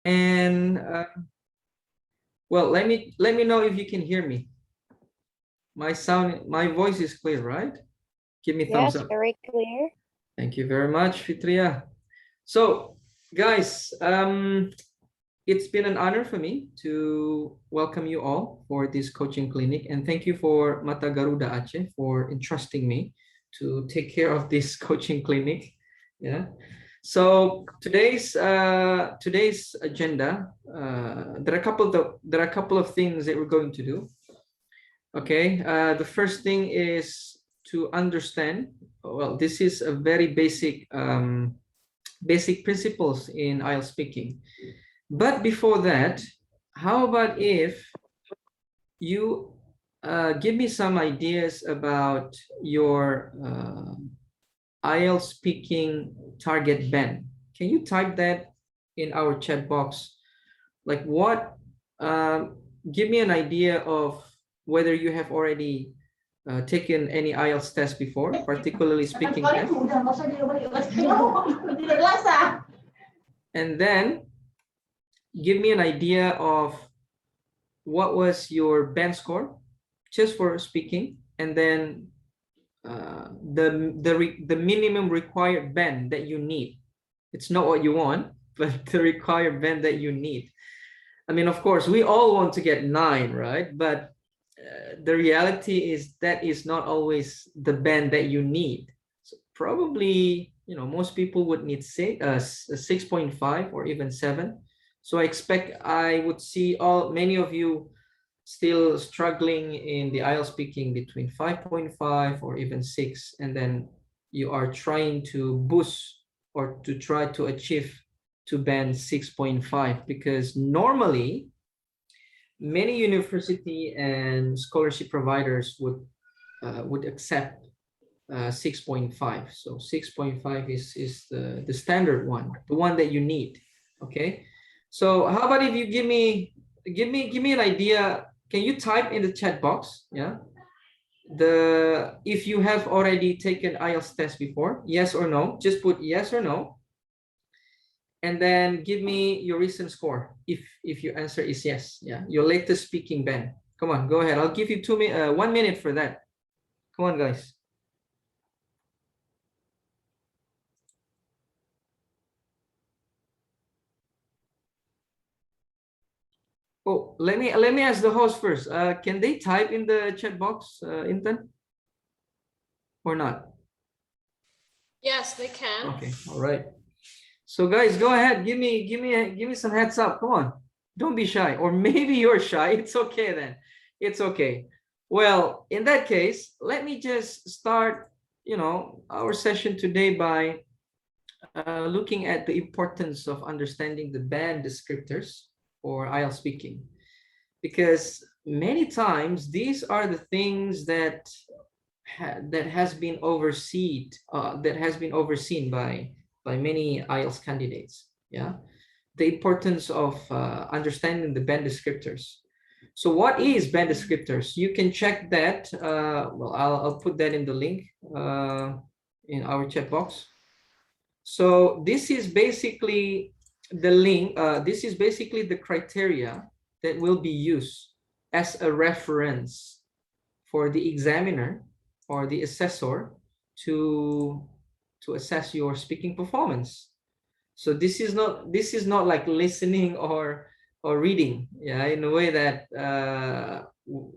And well, let me know if you can hear me. My voice is clear, right? Give me thumbs up. Yes, very clear. Thank you very much, Fitria. So, guys, it's been an honor for me to welcome you all for this coaching clinic, and thank you for Mata Garuda Aceh for entrusting me to take care of this coaching clinic. Yeah. So today's agenda, there are a couple of things that we're going to do. Okay. The first thing is to understand. Well, this is a very basic principles in IELTS speaking. But before that, how about if you give me some ideas about your IELTS speaking target band? Can you type that in our chat box? Like what? Give me an idea of whether you have already taken any IELTS test before, particularly speaking test. And then give me an idea of what was your band score just for speaking, and then the minimum required band that you need. It's not what you want, but the required band that you need. I mean, of course, we all want to get 9, right? But the reality is that is not always the band that you need. So probably, most people would need 6.5 or even 7. So I would see many of you still struggling in the IELTS speaking between 5.5 or even 6, and then you are trying to boost or to try to achieve to band 6.5, because normally many university and scholarship providers would accept 6.5. So 6.5 is the standard one, the one that you need. Okay, so how about if you give me an idea? Can you type in the chat box? Yeah, if you have already taken IELTS test before, yes or no. Just put yes or no, and then give me your recent score if your answer is yes. Yeah, your latest speaking band. Come on, go ahead. I'll give you 1 minute for that. Come on, guys. Oh, let me ask the host first. Can they type in the chat box, Intan, or not? Yes, they can. Okay, all right. So guys, go ahead. Give me some heads up. Come on, don't be shy. Or maybe you're shy. It's okay then. It's okay. Well, in that case, let me just start, our session today by looking at the importance of understanding the band descriptors for IELTS speaking, because many times these are the things that has been overseen by many IELTS candidates. Yeah, the importance of understanding the band descriptors. So what is band descriptors? You can check that. Well, I'll put that in the link in our chat box. So this is basically the link. This is basically the criteria that will be used as a reference for the examiner or the assessor to assess your speaking performance. So this is not like listening or reading. Yeah, in a way that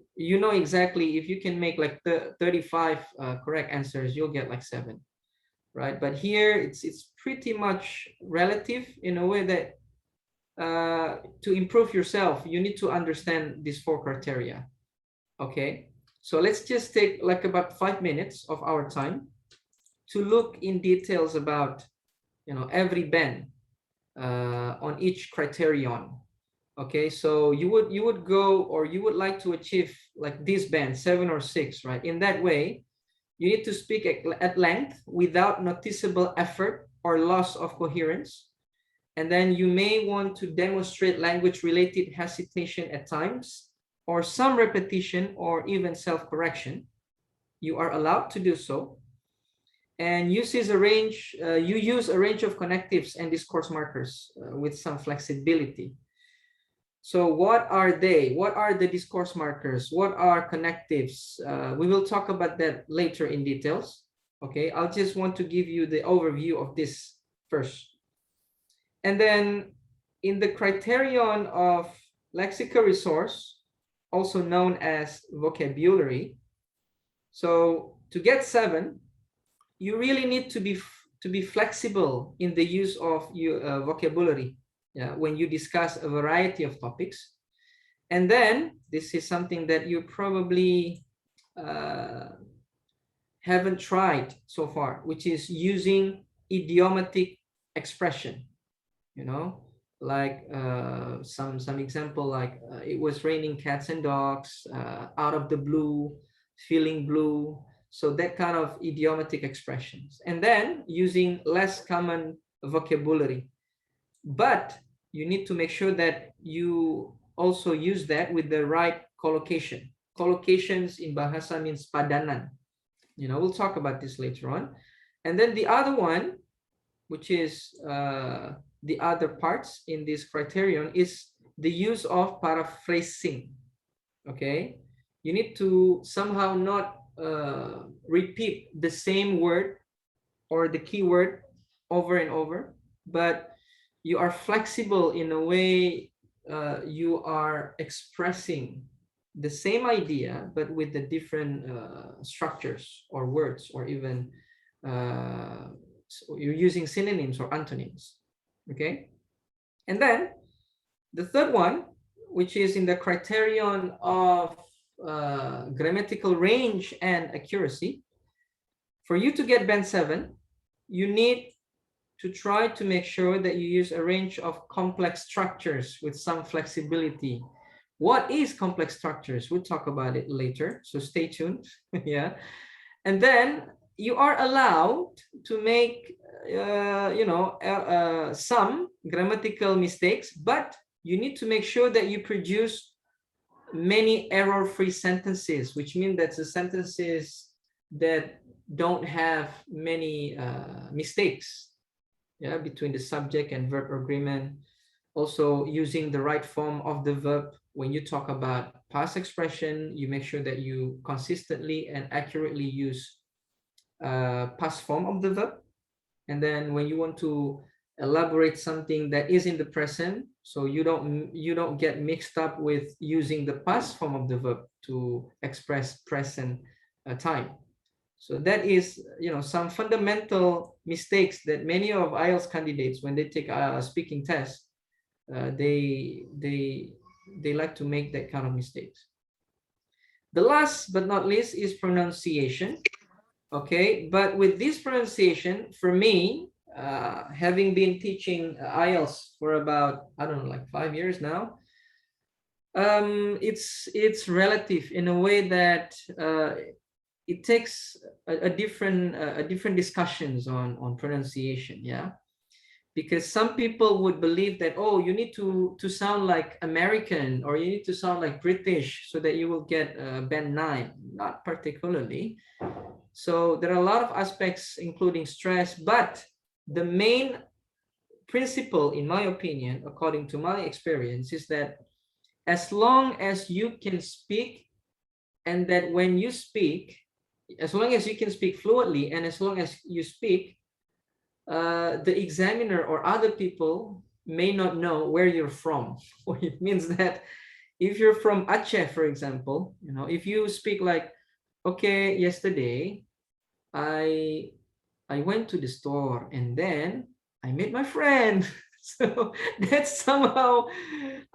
exactly if you can make like 35 correct answers, you'll get like 7. Right, but here it's pretty much relative in a way that to improve yourself, you need to understand these 4 criteria. Okay, so let's just take like about 5 minutes of our time to look in details about every band on each criterion. Okay, so you would go, or you would like to achieve like this band 7 or 6, right? In that way, you need to speak at length without noticeable effort or loss of coherence. And then you may want to demonstrate language-related hesitation at times, or some repetition, or even self-correction. You are allowed to do so. and uses a range, you use a range of connectives and discourse markers with some flexibility. So what are they? What are the discourse markers? What are connectives? We will talk about that later in details. Okay, I'll just want to give you the overview of this first. And then in the criterion of lexical resource, also known as vocabulary. So to get 7, you really need to be flexible in the use of your vocabulary, yeah, when you discuss a variety of topics. And then this is something that you probably haven't tried so far, which is using idiomatic expression. You know, like some example, like it was raining cats and dogs, out of the blue, feeling blue. So that kind of idiomatic expressions, and then using less common vocabulary. But you need to make sure that you also use that with the right collocation. Collocations in Bahasa means padanan. You know, we'll talk about this later on. And then the other one, which is the other parts in this criterion, is the use of paraphrasing. Okay, you need to somehow not repeat the same word or the keyword over and over, but you are flexible in a way you are expressing the same idea but with the different structures or words, or even so you're using synonyms or antonyms. Okay, and then the third one, which is in the criterion of grammatical range and accuracy. For you to get band 7, you need to try to make sure that you use a range of complex structures with some flexibility. What is complex structures? We'll talk about it later, so stay tuned. Yeah, and then you are allowed to make some grammatical mistakes, but you need to make sure that you produce many error-free sentences, which means that the sentences that don't have many mistakes, yeah, between the subject and verb agreement. Also using the right form of the verb. When you talk about past expression, you make sure that you consistently and accurately use past form of the verb. And then when you want to elaborate something that is in the present, so you don't get mixed up with using the past form of the verb to express present time. So that is, some fundamental mistakes that many of IELTS candidates, when they take a speaking test, they like to make that kind of mistakes. The last but not least is pronunciation. Okay, but with this pronunciation, for me, having been teaching IELTS for about, I don't know, like 5 years now, it's relative in a way that it takes a different discussions on pronunciation. Yeah, because some people would believe that, oh, you need to sound like American, or you need to sound like British so that you will get band 9. Not particularly. So there are a lot of aspects, including stress, but the main principle, in my opinion, according to my experience, is that as long as you can speak, and that when you speak, as long as you can speak fluently, and as long as you speak, the examiner or other people may not know where you're from. It means that if you're from Aceh, for example, if you speak like, okay, yesterday I went to the store and then I met my friend. So that's somehow,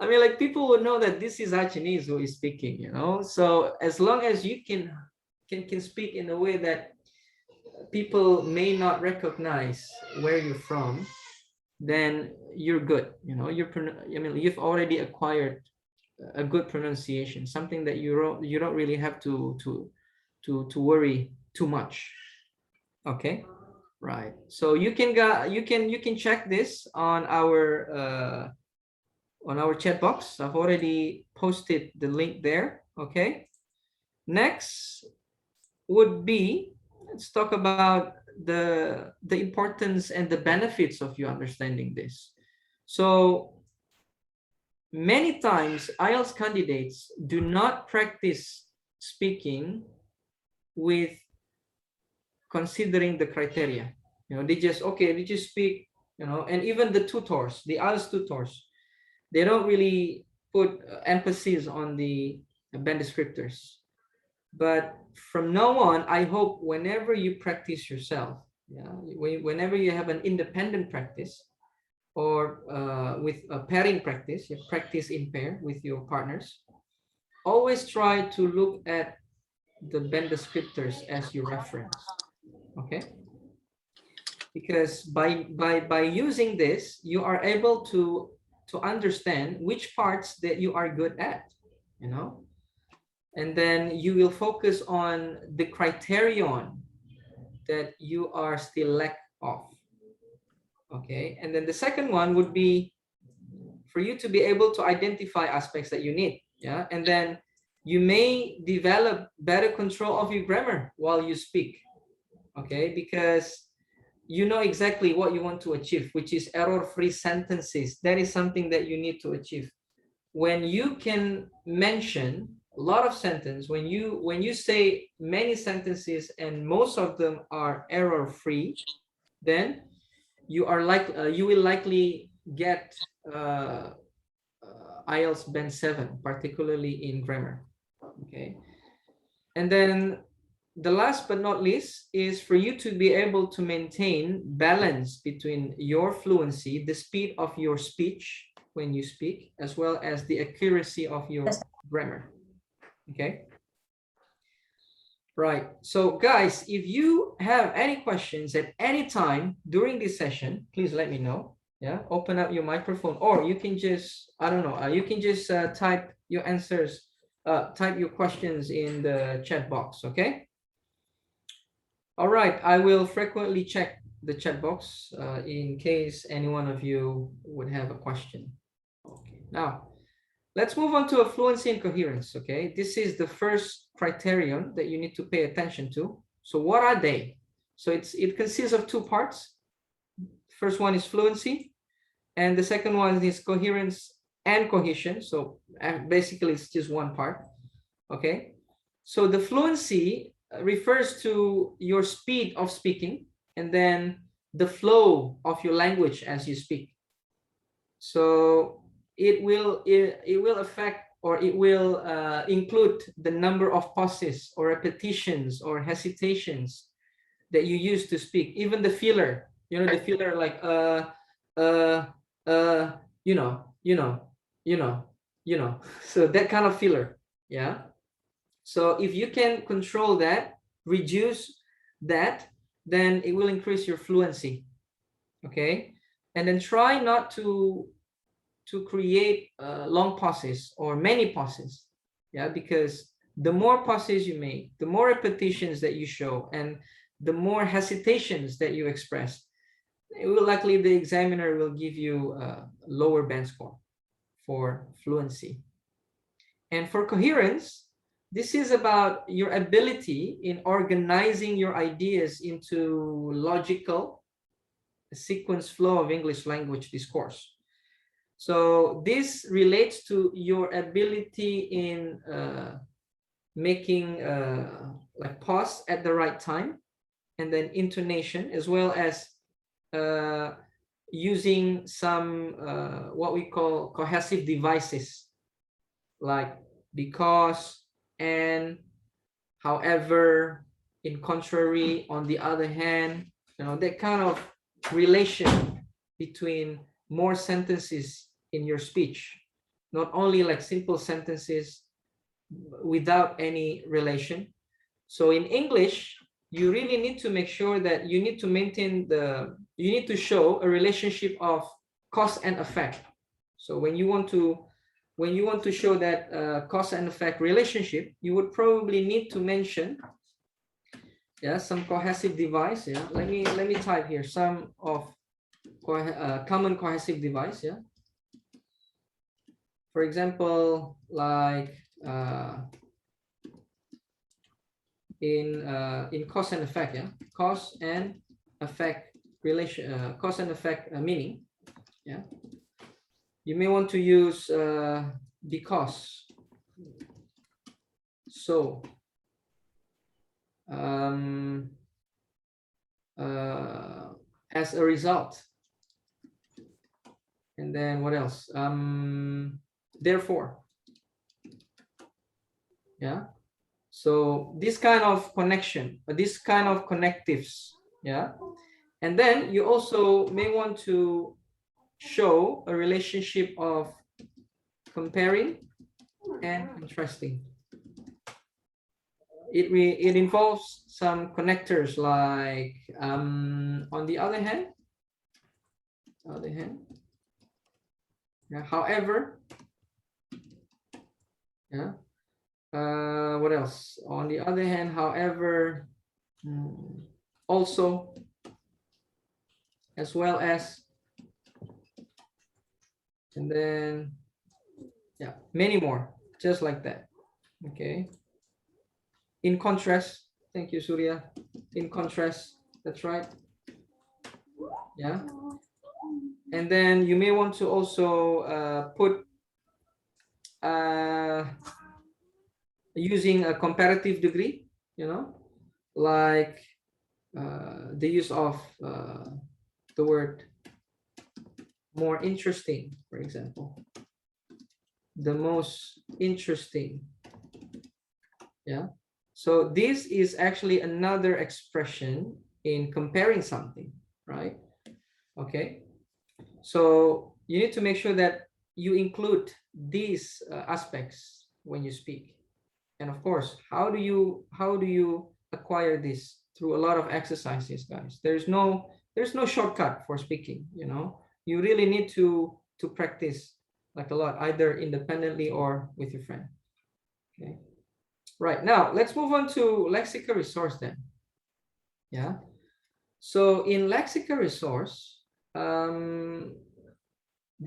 I mean, like, people would know that this is Achenese who is speaking, So as long as you can speak in a way that people may not recognize where you're from, then you're good. You've already acquired a good pronunciation, something that you don't really have to worry too much. Okay, right. So you can check this on our chat box. I've already posted the link there. Okay. Next would be let's talk about the importance and the benefits of you understanding this. So many times IELTS candidates do not practice speaking with considering the criteria. They just speak, and even the tutors, the IELTS tutors, they don't really put emphasis on the band descriptors. But from now on, I hope whenever you practice yourself, whenever you have an independent practice, or with a pairing practice, you practice in pair with your partners, always try to look at the band descriptors as your reference. Okay, because by using this, you are able to understand which parts that you are good at, and then you will focus on the criterion that you are still lack of. Okay, and then the second one would be for you to be able to identify aspects that you need. Yeah, and then you may develop better control of your grammar while you speak. Okay, because you know exactly what you want to achieve, which is error-free sentences. That is something that you need to achieve. When you can mention a lot of sentences, when you say many sentences and most of them are error-free, then you will likely get IELTS Band 7, particularly in grammar. Okay, and then the last but not least is for you to be able to maintain balance between your fluency, the speed of your speech when you speak, as well as the accuracy of your grammar. Okay. Right. So guys, if you have any questions at any time during this session, please let me know. Yeah. Open up your microphone, or you can just, I don't know, you can just type your answers, type your questions in the chat box. Okay. All right, I will frequently check the chat box in case any one of you would have a question. Okay, now let's move on to a fluency and coherence. Okay, this is the first criterion that you need to pay attention to. So what are they? So it consists of two parts. First one is fluency, and the second one is coherence and cohesion. So basically it's just one part. Okay, so the fluency refers to your speed of speaking, and then the flow of your language as you speak. So it will affect, or it will include the number of pauses or repetitions or hesitations that you use to speak. Even the filler, the filler like so that kind of filler. Yeah. So if you can control that, reduce that, then it will increase your fluency. Okay, and then try not to create long pauses or many pauses. Yeah, because the more pauses you make, the more repetitions that you show, and the more hesitations that you express, it will likely the examiner will give you a lower band score for fluency. And for coherence, this is about your ability in organizing your ideas into logical sequence flow of English language discourse. So this relates to your ability in making like pause at the right time, and then intonation, as well as using some what we call cohesive devices, like because, and, however, in contrary, on the other hand, that kind of relation between more sentences in your speech, not only like simple sentences without any relation. So in English, you really need to make sure that you need to maintain you need to show a relationship of cause and effect. So when you want to show that cause and effect relationship, you would probably need to mention some cohesive device. Let me type here some of common cohesive device. For example, like in cause and effect, yeah, cause and effect relation, cause and effect meaning, yeah. You may want to use because, so, as a result, and then what else? Therefore, yeah. So this kind of connection, this kind of connectives, yeah. And then you also may want to show a relationship of comparing and contrasting. It involves some connectors like on the other hand, yeah, however, yeah. What else? On the other hand, however, also, as well as, and then, yeah, many more, just like that. Okay. In contrast, thank you, Surya. In contrast, that's right. Yeah. And then you may want to also put using a comparative degree, you know, like the use of the word more interesting, for example, the most interesting, yeah. So this is actually another expression in comparing something, right? Okay, so you need to make sure that you include these aspects when you speak. And of course, how do you acquire this? Through a lot of exercises, guys. There's no shortcut for speaking, you know. You really need to practice like a lot, either independently or with your friend. Okay, right, now let's move on to lexical resource then. Yeah, so in lexical resource, the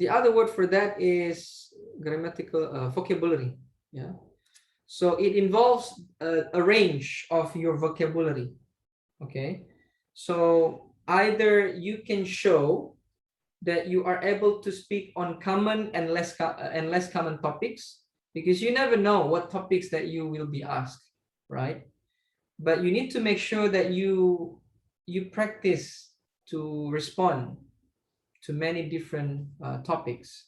other word for that is grammatical vocabulary. Yeah, so it involves a range of your vocabulary. Okay, so either you can show that you are able to speak on common and less common topics, because you never know what topics that you will be asked, right? But you need to make sure that you practice to respond to many different topics.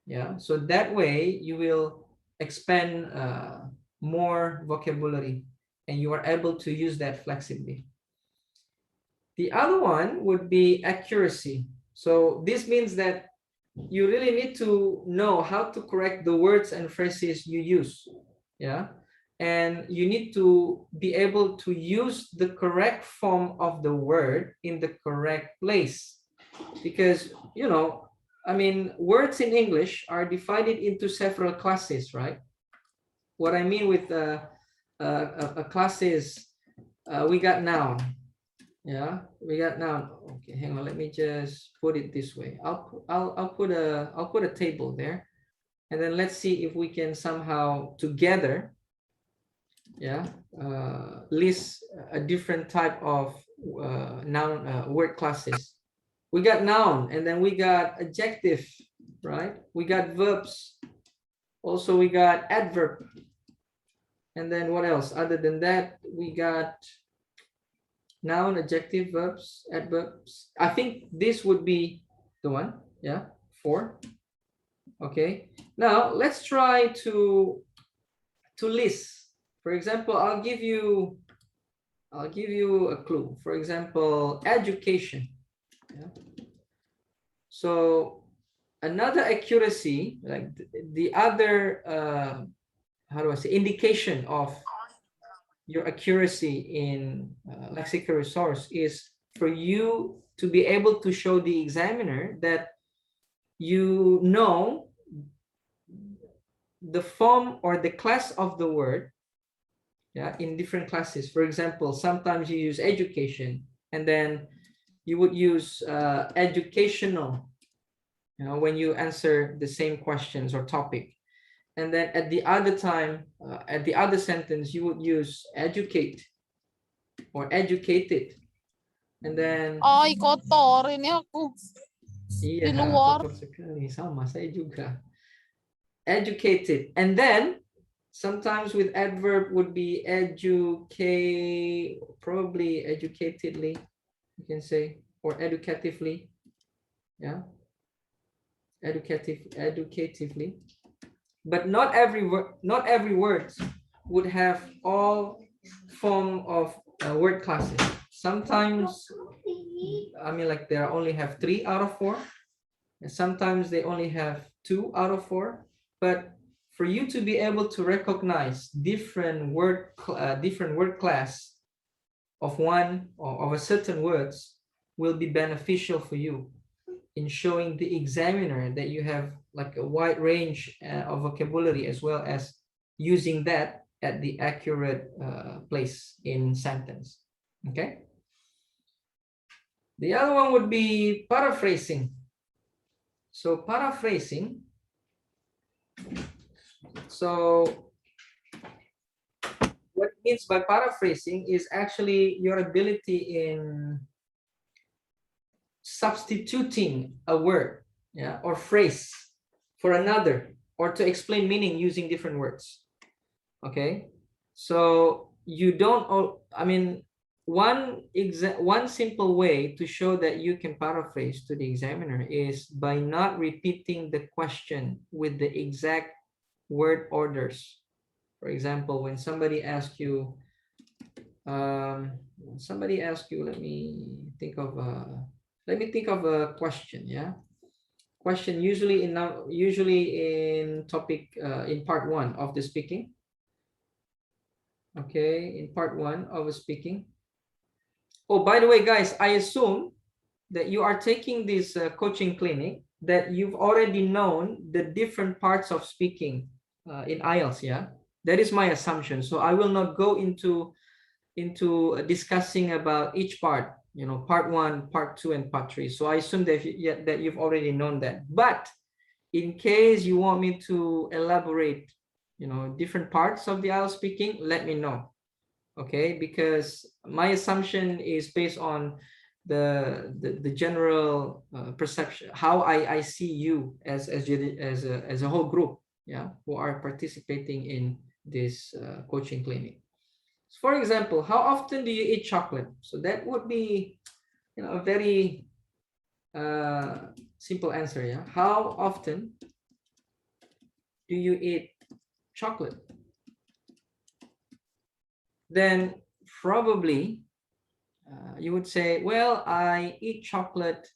Yeah, so that way you will expand more vocabulary and you are able to use that flexibly. The other one would be accuracy. So this means that you really need to know how to correct the words and phrases you use. Yeah, and you need to be able to use the correct form of the word in the correct place, because, you know, I mean, words in English are divided into several classes, right? What I mean with a class is we got noun. Yeah, we got noun. Okay, hang on. Let me just put it this way. I'll put a table there, and then let's see if we can somehow together, yeah, list a different type of noun word classes. We got noun, and then we got adjective, right? We got verbs. Also, we got adverb. And then what else? Other than that, we got noun, adjective, verbs, adverbs. I think this would be the one. Yeah, 4. Okay. Now let's try to list. For example, I'll give you a clue. For example, education. Yeah. So another accuracy, like the other how do I say, indication of your accuracy in lexical resource is for you to be able to show the examiner that you know the form or the class of the word, yeah, in different classes. For example, sometimes you use education, and then you would use educational, you know, when you answer the same questions or topic. And then at the other time, at the other sentence, you would use educate or educated. And then Ay, kotor. Ini aku di iya, luar. kotor sekali. Sama, saya juga. Educated. And then sometimes with adverb would be educate, probably educatedly, you can say, or educatively. Yeah. Educatively. But not every word would have all form of word classes. Sometimes, I mean, like they only have 3 out of 4, and sometimes they only have 2 out of 4. But for you to be able to recognize different word class of one or of a certain words will be beneficial for you in showing the examiner that you have like a wide range of vocabulary, as well as using that at the accurate place in sentence. Okay. The other one would be paraphrasing. So paraphrasing. So what it means by paraphrasing is actually your ability in substituting a word, yeah, or phrase for another, or to explain meaning using different words. Okay, so you don't, I mean, one simple way to show that you can paraphrase to the examiner is by not repeating the question with the exact word orders. For example, when somebody asks you, let me think of a question. Yeah, question usually in topic in part 1 of the speaking. Okay, in part 1 of speaking. Oh, by the way, guys, I assume that you are taking this coaching clinic, that you've already known the different parts of speaking in IELTS. Yeah, that is my assumption. So I will not go into discussing about each part, you know, part 1, part 2, and part 3. So I assume that you've already known that. But in case you want me to elaborate, you know, different parts of the IELTS speaking, let me know. Okay, because my assumption is based on the general perception, how I see you as a whole group, yeah, who are participating in this coaching clinic. For example, how often do you eat chocolate? So that would be, you know, a very simple answer. Yeah, how often do you eat chocolate? Then probably you would say, well, I eat chocolate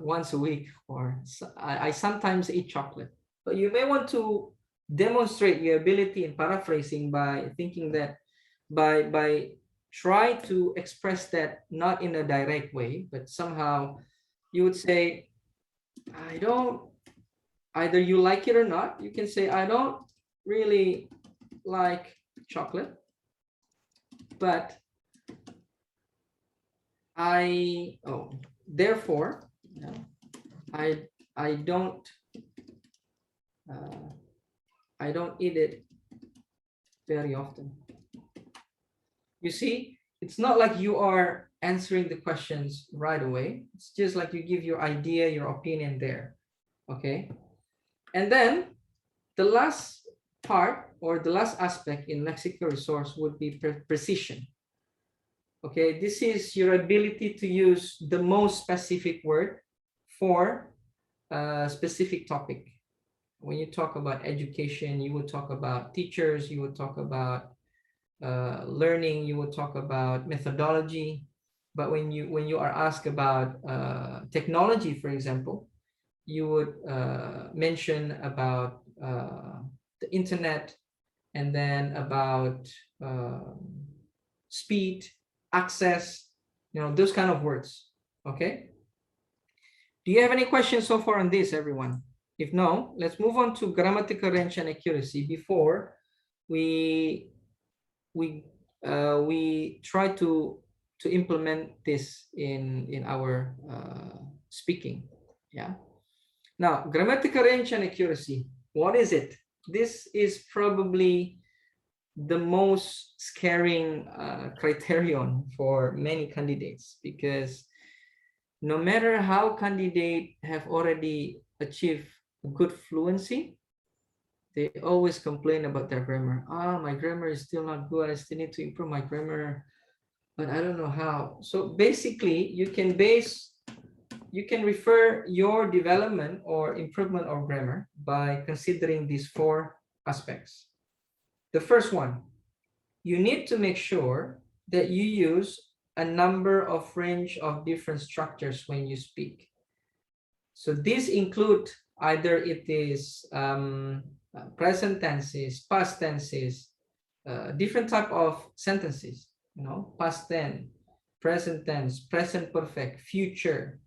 once a week, or I sometimes eat chocolate. But you may want to demonstrate your ability in paraphrasing by thinking that by try to express that not in a direct way, but somehow you would say, I don't, either you like it or not, you can say, I don't really like chocolate, but therefore, I don't eat it very often. You see, it's not like you are answering the questions right away. It's just like you give your idea, your opinion there. Okay. And then the last part, or the last aspect in lexical resource, would be precision. Okay, this is your ability to use the most specific word for a specific topic. When you talk about education, you would talk about teachers, you would talk about learning, you would talk about methodology. But when you are asked about technology, for example, you would mention about the internet, and then about speed, access, you know, those kind of words. Okay. Do you have any questions so far on this, everyone? If no, let's move on to grammatical range and accuracy before we try to implement this in our speaking. Yeah. Now, grammatical range and accuracy. What is it? This is probably the most scaring criterion for many candidates, because no matter how candidate have already achieved good fluency, they always complain about their grammar. My grammar is still not good. I still need to improve my grammar, but I don't know how. So basically, you can refer your development or improvement of grammar by considering these 4 aspects. The first one, you need to make sure that you use a number of range of different structures when you speak. So these include either it is present tenses, past tenses, different type of sentences, past tense, present tense, present perfect, future.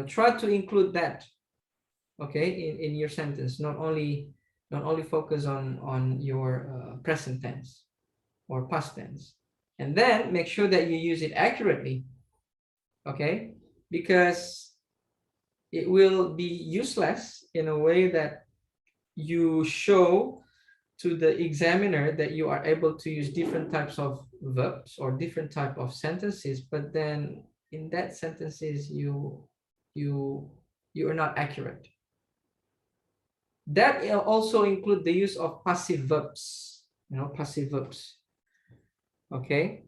Try to include that, okay, in your sentence. Not only focus on your present tense or past tense, and then make sure that you use it accurately, okay, because it will be useless in a way that you show to the examiner that you are able to use different types of verbs or different type of sentences, but then in that sentences you are not accurate. That also include the use of passive verbs, passive verbs. Okay.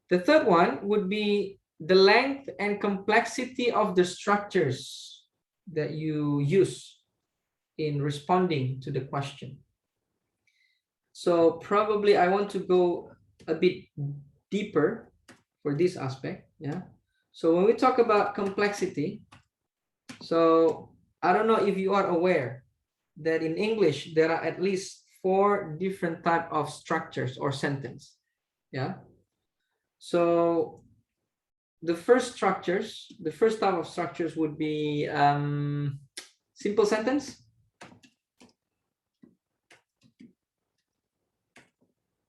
The third one would be the length and complexity of the structures that you use in responding to the question. So probably I want to go a bit deeper for this aspect. Yeah. So when we talk about complexity, so I don't know if you are aware that in English there are at least 4 different type of structures or sentence. Yeah. So the first type of structures would be simple sentence.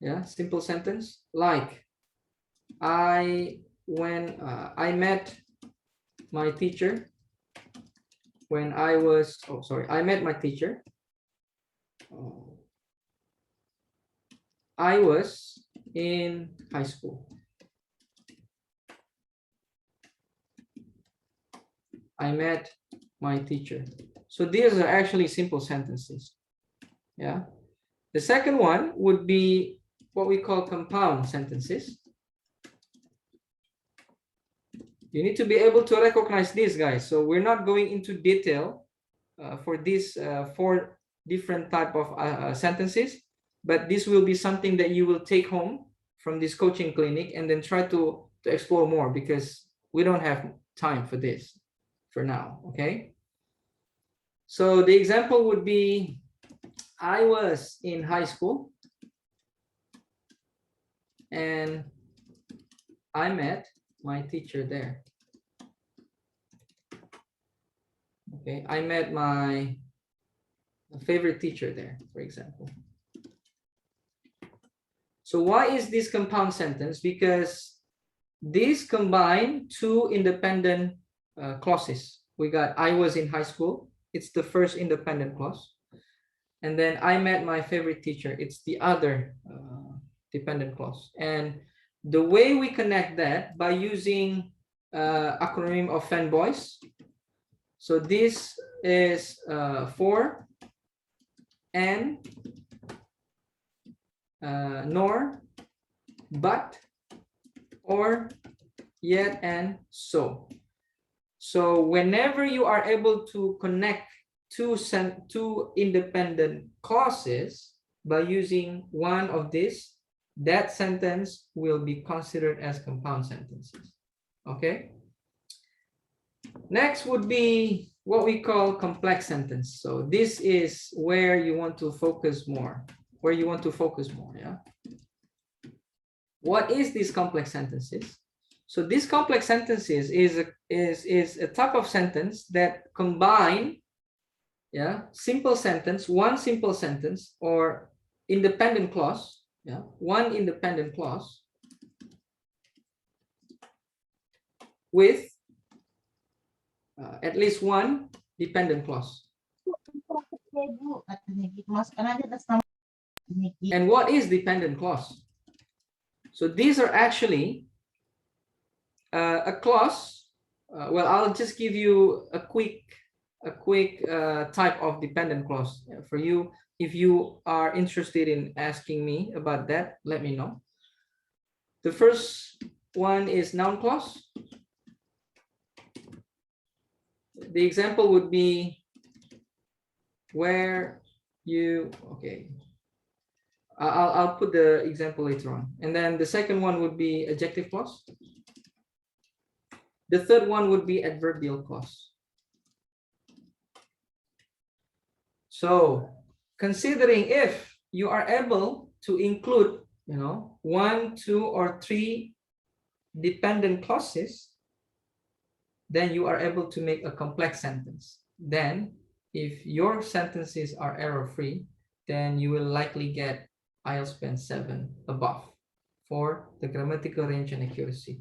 Yeah, simple sentence, like I met my teacher when I was, I met my teacher. I was in high school. I met my teacher. So these are actually simple sentences. Yeah. The second one would be what we call compound sentences. You need to be able to recognize these, guys. So we're not going into detail for these 4 different type of sentences, but this will be something that you will take home from this coaching clinic and then try to explore more, because we don't have time for this for now. Okay. So the example would be, I was in high school and I met my teacher there. Okay, I met my favorite teacher there, for example. So why is this compound sentence? Because these combine 2 independent clauses. We got I was in high school. It's the first independent clause. And then I met my favorite teacher. It's the other dependent clause. And the way we connect that by using acronym of fanboys. So this is for, and, nor, but, or, yet, and so. So whenever you are able to connect 2 independent clauses by using one of these, that sentence will be considered as compound sentences. Okay. Next would be what we call complex sentence. So this is where you want to focus more. Yeah. What is these complex sentences? So these complex sentences is a type of sentence that combine, yeah, simple sentence, one simple sentence or independent clause, yeah, one independent clause with at least one dependent clause. And what is dependent clause? So these are actually a clause. Well, I'll just give you a quick type of dependent clause for you. If you are interested in asking me about that, let me know. The first one is noun clause. The example would be where you, okay. I'll put the example later on. And then the second one would be adjective clause. The third one would be adverbial clause. So considering if you are able to include, you know, 1, 2, or 3 dependent clauses, then you are able to make a complex sentence. Then if your sentences are error-free, then you will likely get IELTS Band 7 above for the grammatical range and accuracy.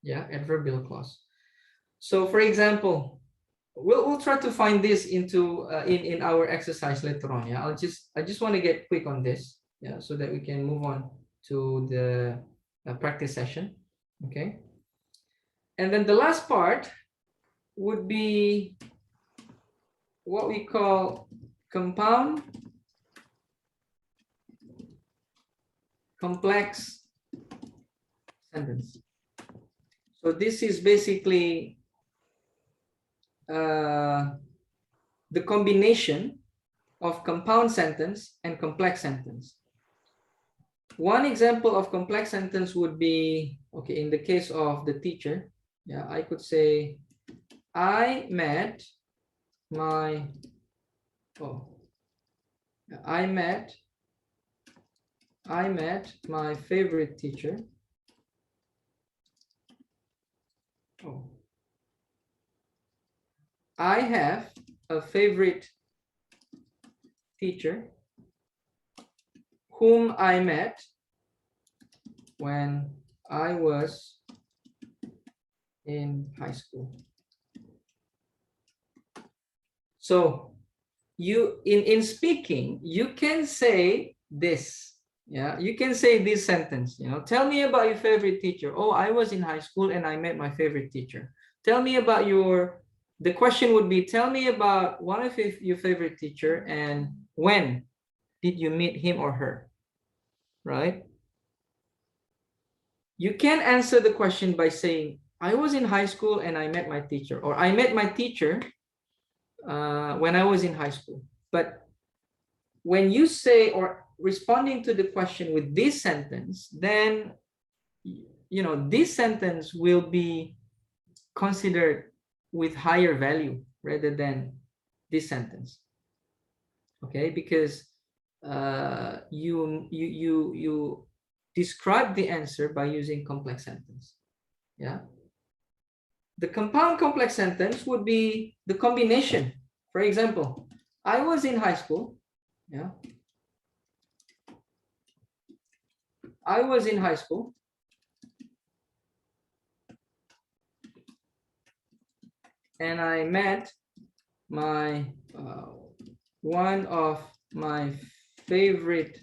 Yeah, adverbial clause. So for example, we'll try to find this into in our exercise later on. Yeah, I just want to get quick on this, yeah, so that we can move on to the practice session. Okay, and then the last part would be what we call compound complex sentence. So this is basically the combination of compound sentence and complex sentence. One example of complex sentence would be, okay, in the case of the teacher, yeah, I could say, I met my, I met my favorite teacher. I have a favorite teacher whom I met when I was in high school. So you in speaking, you can say this. Yeah, you can say this sentence, you know, tell me about your favorite teacher. Oh, I was in high school and I met my favorite teacher. Tell me about the question would be, tell me about one of your favorite teacher and when did you meet him or her, right? You can answer the question by saying, I was in high school and I met my teacher, or I met my teacher when I was in high school. But when you say, or responding to the question with this sentence, then, you know, this sentence will be considered with higher value rather than this sentence. Okay, because you describe the answer by using complex sentence. Yeah. The compound complex sentence would be the combination. For example, I was in high school. Yeah. I was in high school. And I met my one of my favorite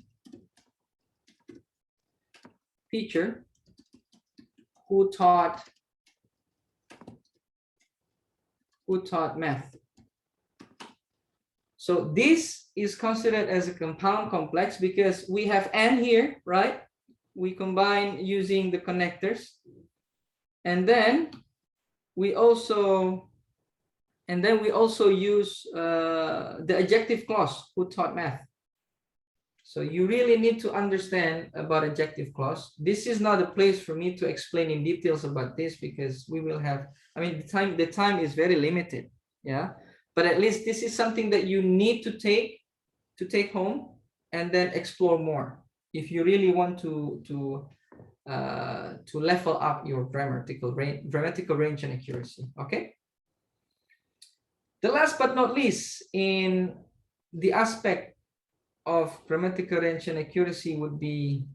teacher who taught math. So this is considered as a compound complex because we have and here, right? We combine using the connectors, and then we also use the adjective clause, who taught math. So you really need to understand about adjective clause. This is not a place for me to explain in details about this because we will have, I mean, the time is very limited. Yeah, but at least this is something that you need to take home and then explore more if you really want to level up your grammatical range and accuracy. Okay. The last but not least in the aspect of grammatical range and accuracy would be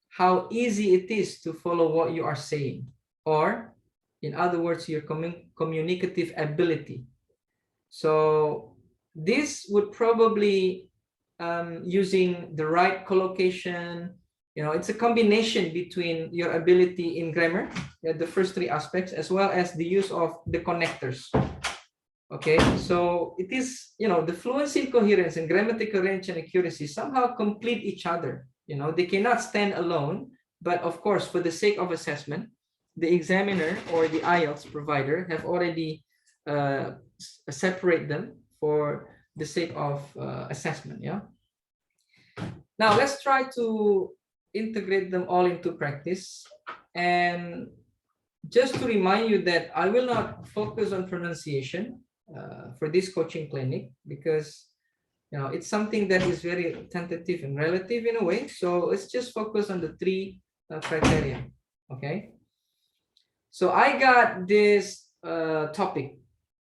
how easy it is to follow what you are saying, or in other words, your communicative ability. So this would probably using the right collocation, it's a combination between your ability in grammar, the first three aspects, as well as the use of the connectors. Okay, so it is, the fluency, coherence, and grammatical range and accuracy somehow complete each other. They cannot stand alone, but of course, for the sake of assessment, the examiner or the IELTS provider have already separate them for the sake of assessment. Yeah. Now let's try to integrate them all into practice. And just to remind you that I will not focus on pronunciation for this coaching clinic, because it's something that is very tentative and relative in a way. So let's just focus on the three criteria. Okay. So I got this topic.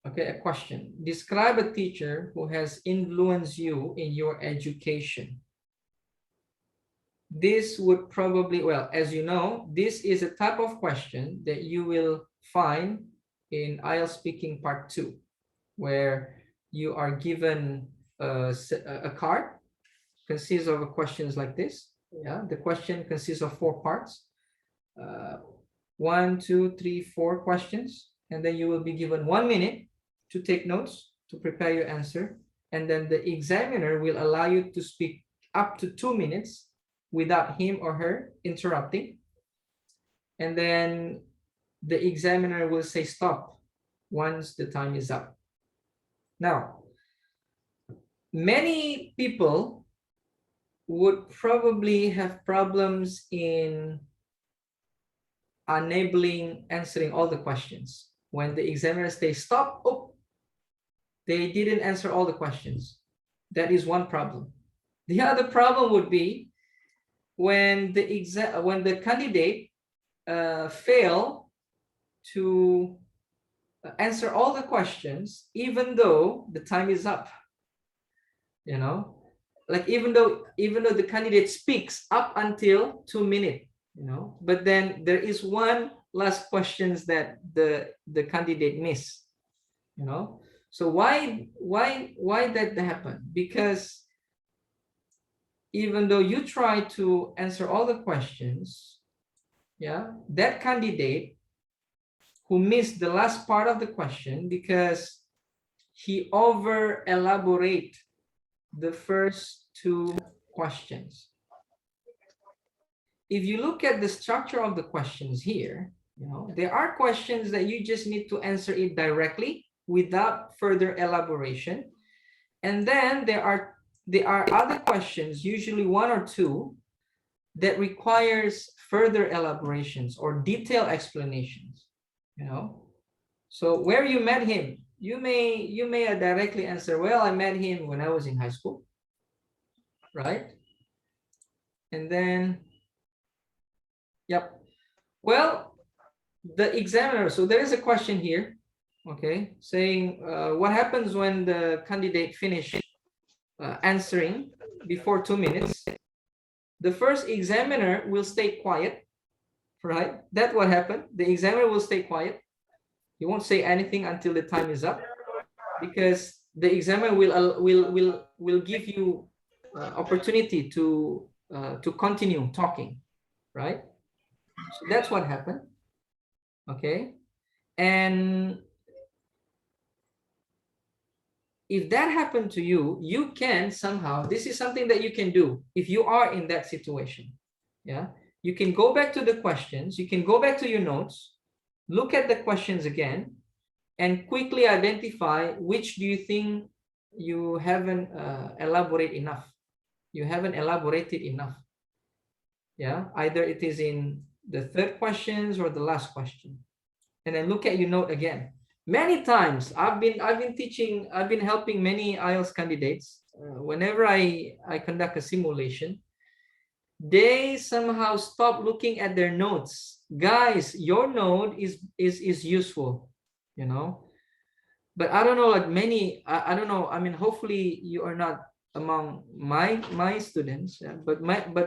Okay, a question. Describe a teacher who has influenced you in your education. This would probably, well, as you know, this is a type of question that you will find in IELTS speaking part 2, where you are given a card consists of questions like this. Yeah, the question consists of 4 parts. 1, 2, 3, 4 questions, and then you will be given 1 minute to take notes, to prepare your answer, and then the examiner will allow you to speak up to 2 minutes without him or her interrupting, and then the examiner will say stop once the time is up. Now, many people would probably have problems in enabling answering all the questions. When the examiner says stop, oh, they didn't answer all the questions. That is one problem. The other problem would be when the candidate fail to answer all the questions, even though the time is up. Like even though the candidate speaks up until 2 minutes, but then there is one last questions that the candidate miss. So why that happen? Because even though you try to answer all the questions, yeah, that candidate who missed the last part of the question because he over elaborate the first 2 questions. If you look at the structure of the questions here, there are questions that you just need to answer it directly without further elaboration. And then there are other questions, usually 1 or 2, that requires further elaborations or detailed explanations. So where you met him, you may directly answer, well, I met him when I was in high school, right? And then, yep. Well, the examiner, so there is a question here, okay, saying what happens when the candidate finish answering before 2 minutes? The first examiner will stay quiet, right? That's what happened. The examiner will stay quiet. He won't say anything until the time is up, because the examiner will give you opportunity to continue talking, right? So that's what happened. Okay, and if that happened to you, you can somehow, this is something that you can do if you are in that situation. Yeah, you can go back to the questions, you can go back to your notes, look at the questions again, and quickly identify which do you think you haven't elaborated enough. You haven't elaborated enough. Yeah, either it is in the 3rd questions or the last question, and then look at your note again. Many times I've been helping many IELTS candidates. Whenever I conduct a simulation, they somehow stop looking at their notes. Guys, your note is useful, but I don't know, like many, I don't know, I mean, hopefully you are not among my students, but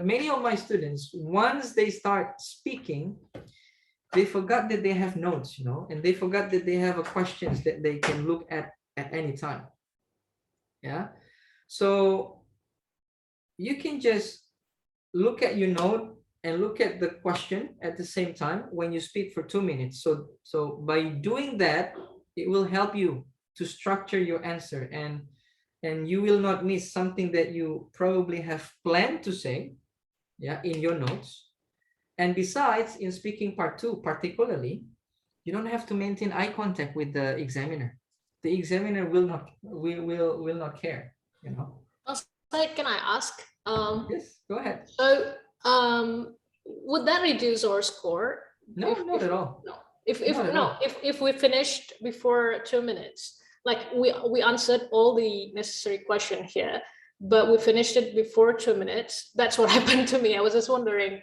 many of my students, once they start speaking, they forgot that they have notes, and they forgot that they have questions that they can look at at any time. Yeah. So you can just look at your note and look at the question at the same time when you speak for 2 minutes. So by doing that, it will help you to structure your answer, and you will not miss something that you probably have planned to say, yeah, in your notes. And besides, in speaking part 2 particularly, you don't have to maintain eye contact with the examiner. The examiner will not care, you know. Can I ask? Yes, go ahead. So, would that reduce our score? No, not at all. No. Not at all. If we finished before 2 minutes, like we answered all the necessary question here, but we finished it before 2 minutes. That's what happened to me. I was just wondering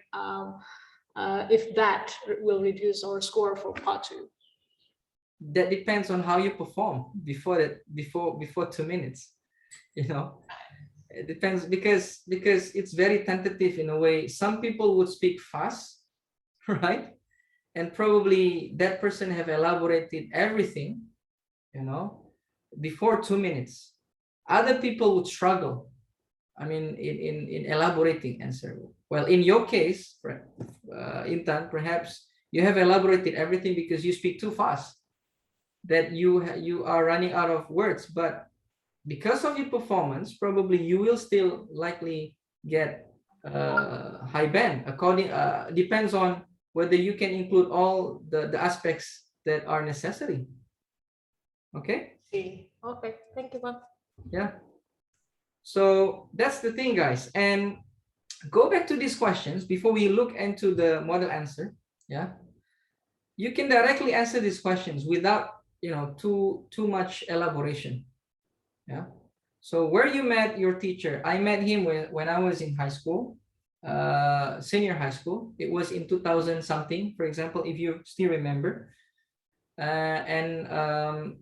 if that will reduce our score for part 2. That depends on how you perform before 2 minutes, you know. It depends, because it's very tentative in a way. Some people would speak fast, right? And probably that person have elaborated everything, you know, before 2 minutes. Other people would struggle, I mean, in elaborating answer. Well, in your case, Intan, perhaps you have elaborated everything because you speak too fast, that you are running out of words. But because of your performance, probably you will still likely get high band. According depends on whether you can include all the aspects that are necessary. Okay. Okay, thank you, Bang. Yeah. So that's the thing, guys. And go back to these questions before we look into the model answer. Yeah. You can directly answer these questions without, you know, too much elaboration. Yeah. So where you met your teacher? I met him when I was in high school, senior high school. It was in 2000 something, for example, if you still remember. And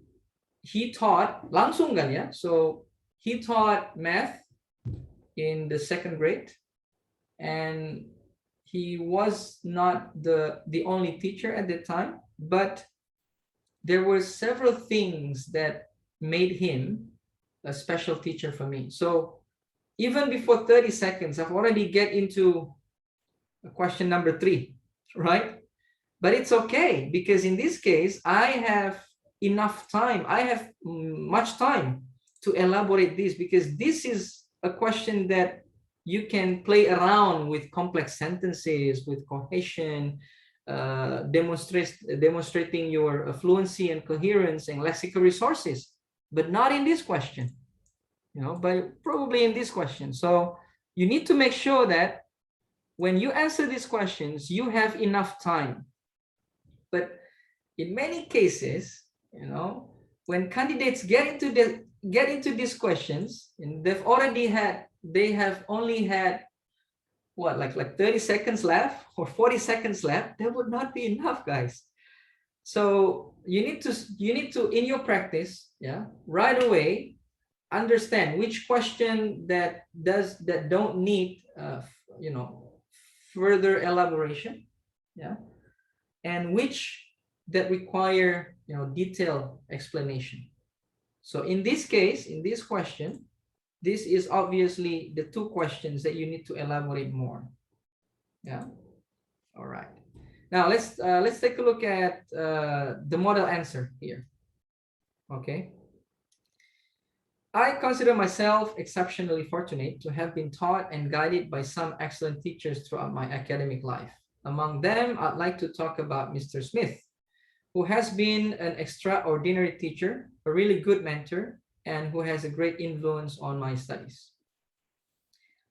he taught langsung kan ya. So he taught math in the 2nd grade, and he was not the only teacher at the time, but there were several things that made him a special teacher for me. So even before 30 seconds, I've already get into question number 3, right? But it's okay, because in this case, I have enough time. I have much time to elaborate this, because this is a question that you can play around with complex sentences, with cohesion, demonstrating your fluency and coherence and lexical resources, but not in this question, you know, but probably in this question. So you need to make sure that when you answer these questions, you have enough time. But in many cases, you know, when candidates get into these questions, and they have only had what, like 30 seconds left or 40 seconds left, that would not be enough, guys. So you need to in your practice, yeah, right away understand which question that don't need you know, further elaboration, yeah, and which that require, you know, detailed explanation. So in this case, in this question, this is obviously the 2 questions that you need to elaborate more. Yeah. All right. Now let's take a look at the model answer here. Okay. I consider myself exceptionally fortunate to have been taught and guided by some excellent teachers throughout my academic life. Among them, I'd like to talk about Mr. Smith, who has been an extraordinary teacher, a really good mentor, and who has a great influence on my studies.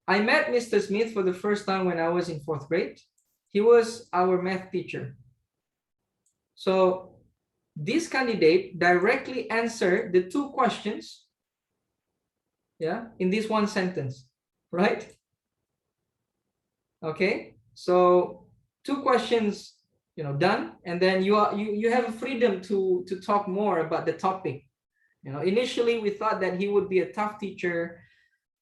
I met Mr. Smith for the first time when I was in 4th grade. He was our math teacher. So this candidate directly answered the 2 questions, yeah, in this 1 sentence, right? Okay, so 2 questions, you know, done, and then you have a freedom to talk more about the topic. You know, initially we thought that he would be a tough teacher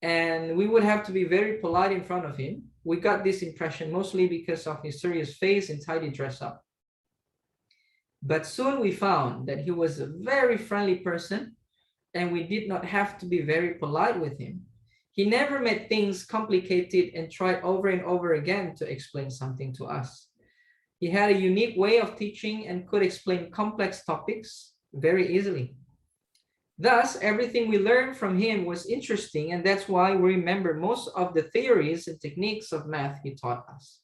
and we would have to be very polite in front of him. We got this impression mostly because of his serious face and tidy dress up. But soon we found that he was a very friendly person and we did not have to be very polite with him. He never made things complicated and tried over and over again to explain something to us. He had a unique way of teaching and could explain complex topics very easily. Thus, everything we learned from him was interesting, and that's why we remember most of the theories and techniques of math he taught us.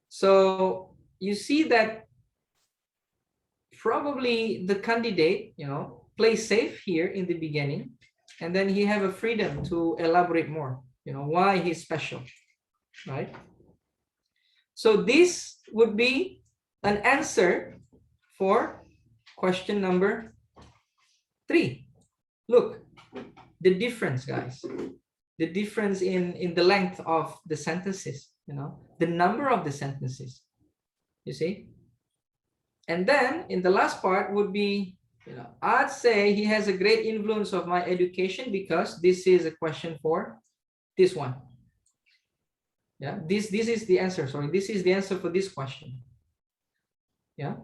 So you see that probably the candidate, plays safe here in the beginning, and then he have a freedom to elaborate more, why he's special, right? So this would be an answer for question number 3. Look, the difference, guys. The difference in the length of the sentences, the number of the sentences, you see? And then in the last part would be, I'd say he has a great influence of my education because this is a question for this one. Yeah, this is the answer. Sorry, this is the answer for this question. Yeah.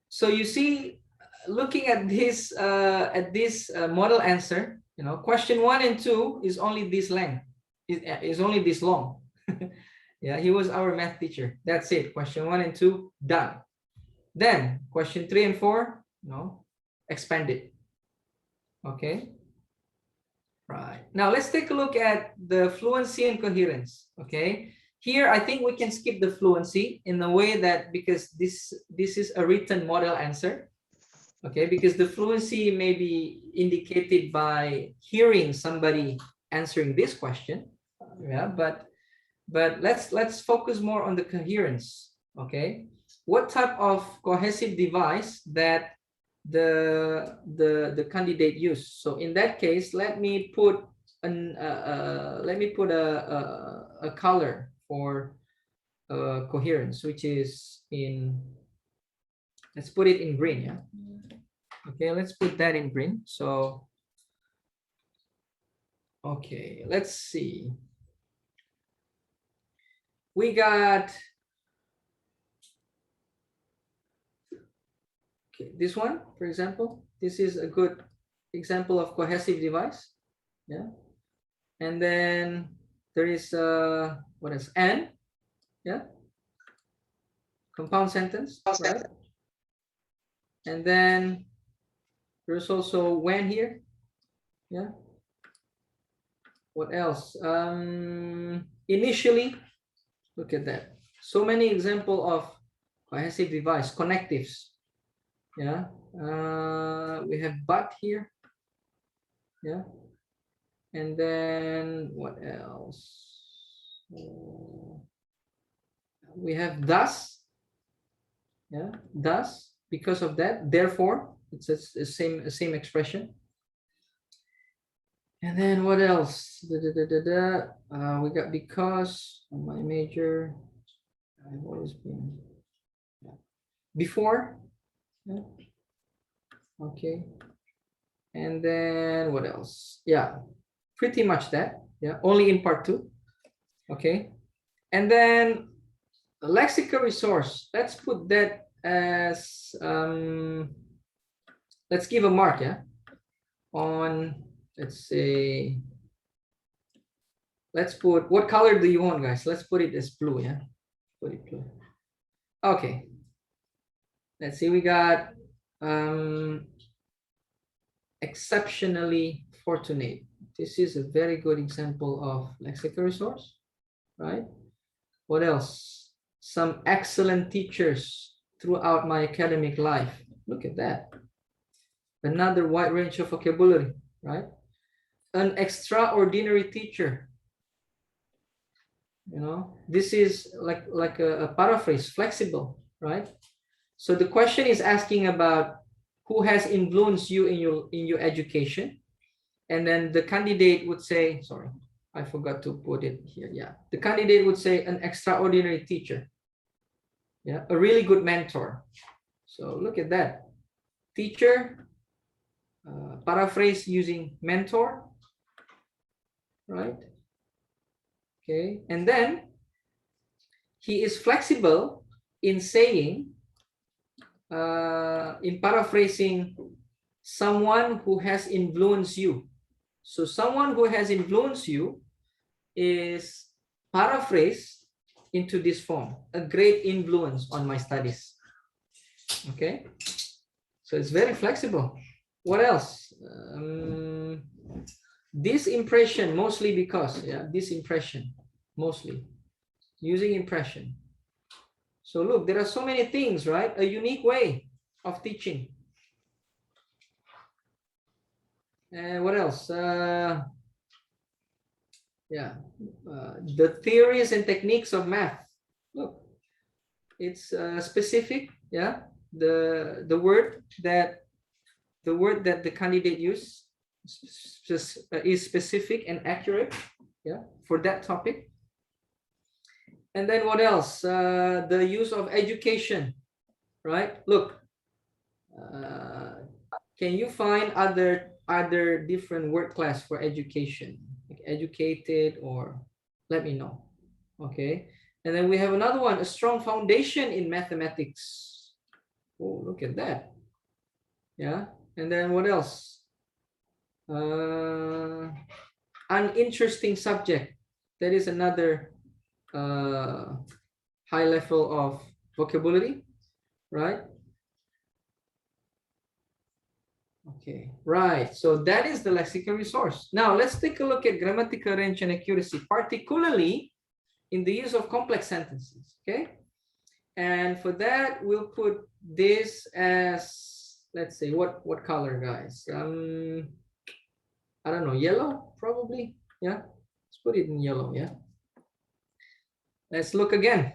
So you see, looking at this model answer, question 1 and 2 is only this length, is only this long. Yeah, he was our math teacher. That's it. Question 1 and 2 done. Then question 3 and 4, expanded. Okay. Right. Now let's take a look at the fluency and coherence. Okay. Here, I think we can skip the fluency in the way that, because this is a written model answer. Okay, because the fluency may be indicated by hearing somebody answering this question. Yeah, but let's focus more on the coherence. Okay, what type of cohesive device that the candidate used? So in that case, let me put a color for coherence, which is in, let's put it in green. Yeah. Okay, let's put that in green. So, okay, let's see. We got, okay, this one, for example. This is a good example of cohesive device. Yeah. And then there is what is and? Yeah. Compound sentence, right? And then there's also when here. Yeah. What else? Initially, look at that. So many example of cohesive device, connectives. Yeah. We have but here. Yeah. And then what else? We have thus. Yeah. Thus, because of that, therefore, it's the same expression. And then what else? We got because, my major. I've always been, yeah. Before. Yeah. Okay. And then what else? Yeah, pretty much that. Yeah, only in part 2. Okay. And then the lexical resource, let's put that as let's give a mark, yeah, on, let's say, let's put, what color do you want, guys? Let's put it as blue. Yeah, put it blue. Okay, let's see, we got exceptionally fortunate. This is a very good example of lexical resource, right? What else? Some excellent teachers throughout my academic life. Look at that. Another wide range of vocabulary, right? An extraordinary teacher. This is like a paraphrase, flexible, right? So the question is asking about who has influenced you in your education, and then the candidate would say, sorry, I forgot to put it here. Yeah, the candidate would say an extraordinary teacher. Yeah, a really good mentor. So look at that. Teacher, paraphrase using mentor, right? Okay, and then he is flexible in saying, in paraphrasing someone who has influenced you. So someone who has influenced you is paraphrased into this form: a great influence on my studies. Okay, so it's very flexible. What else? This impression, mostly because, yeah, this impression, mostly using impression. So look, there are so many things, right? A unique way of teaching. And what else? The theories and techniques of math. Look, it's specific. Yeah, the word that the candidate used is specific and accurate. Yeah, for that topic. And then what else? The use of education, right? Look, can you find other different word class for education, like educated, or let me know. Okay, and then we have another one: a strong foundation in mathematics. Oh, look at that. Yeah, and then what else? An interesting subject. That is another high level of vocabulary, right? Okay, right. So that is the lexical resource. Now let's take a look at grammatical range and accuracy, particularly in the use of complex sentences. Okay, and for that we'll put this as, let's say, what color, guys? I don't know, yellow probably. Yeah, let's put it in yellow. Yeah. Let's look again.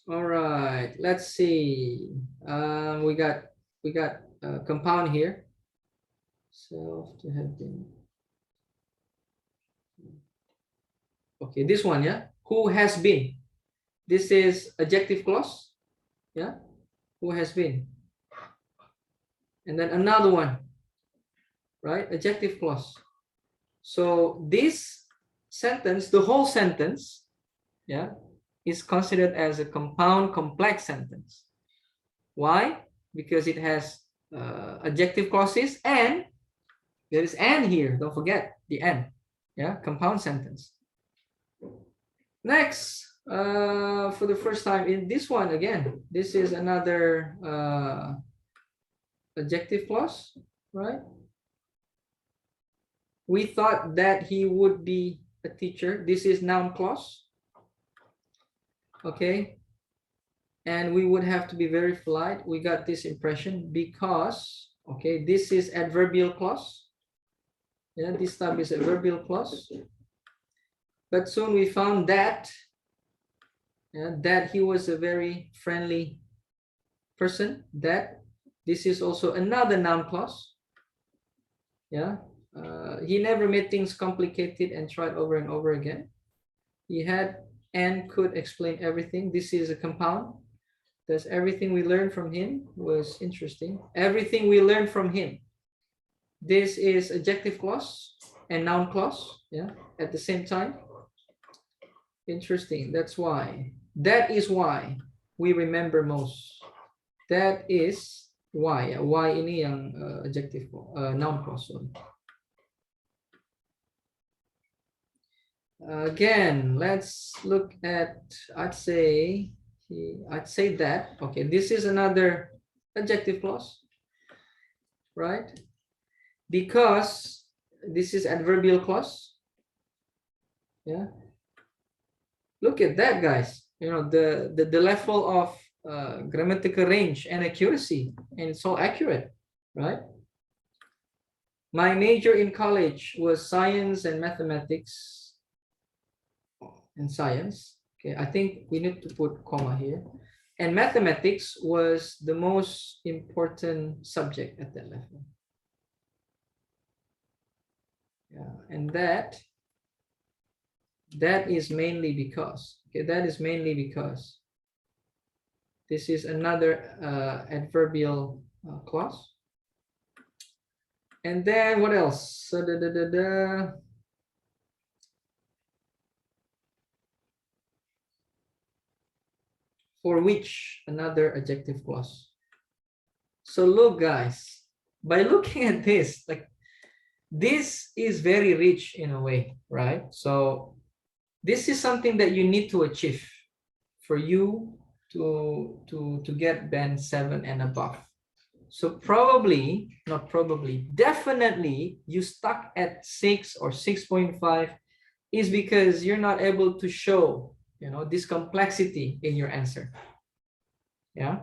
All right, let's see. We got a compound here. Self to have been. Okay, this one, yeah. Who has been? This is adjective clause. Yeah. Who has been? And then another one, right? Adjective clause. So this sentence, the whole sentence, yeah, is considered as a compound complex sentence. Why? Because it has adjective clauses, and there is "and" here. Don't forget the "and." Yeah, compound sentence. Next, for the first time in this one, again, this is another adjective clause, right? We thought that he would be a teacher. This is noun clause. Okay. And we would have to be very polite. We got this impression because, okay, this is adverbial clause. Yeah, this type is adverbial clause. But soon we found that, that he was a very friendly person. That this is also another noun clause. Yeah, he never made things complicated and tried over and over again. He had and could explain everything. This is a compound. That's everything we learned from him was interesting. Everything we learned from him. This is adjective clause and noun clause, yeah, at the same time. Interesting. That's why. That is why we remember most. That is why. Why ini yang adjective noun clause. Again, let's look at, I'd say that, okay, this is another adjective clause, right? Because this is adverbial clause. Yeah. Look at that, guys. You know, the level of grammatical range and accuracy, and it's so accurate, right? My major in college was science and mathematics. And science. Okay, I think we need to put comma here. And mathematics was the most important subject at that level. Yeah, and that is mainly because, okay, that is mainly because this is another adverbial clause. And then what else? So for which, another adjective clause. So look, guys, by looking at this, like this is very rich in a way, right? So this is something that you need to achieve for you to get band 7 and above. So probably, not probably, definitely you stuck at 6 or 6.5 is because you're not able to show, you know, this complexity in your answer. Yeah.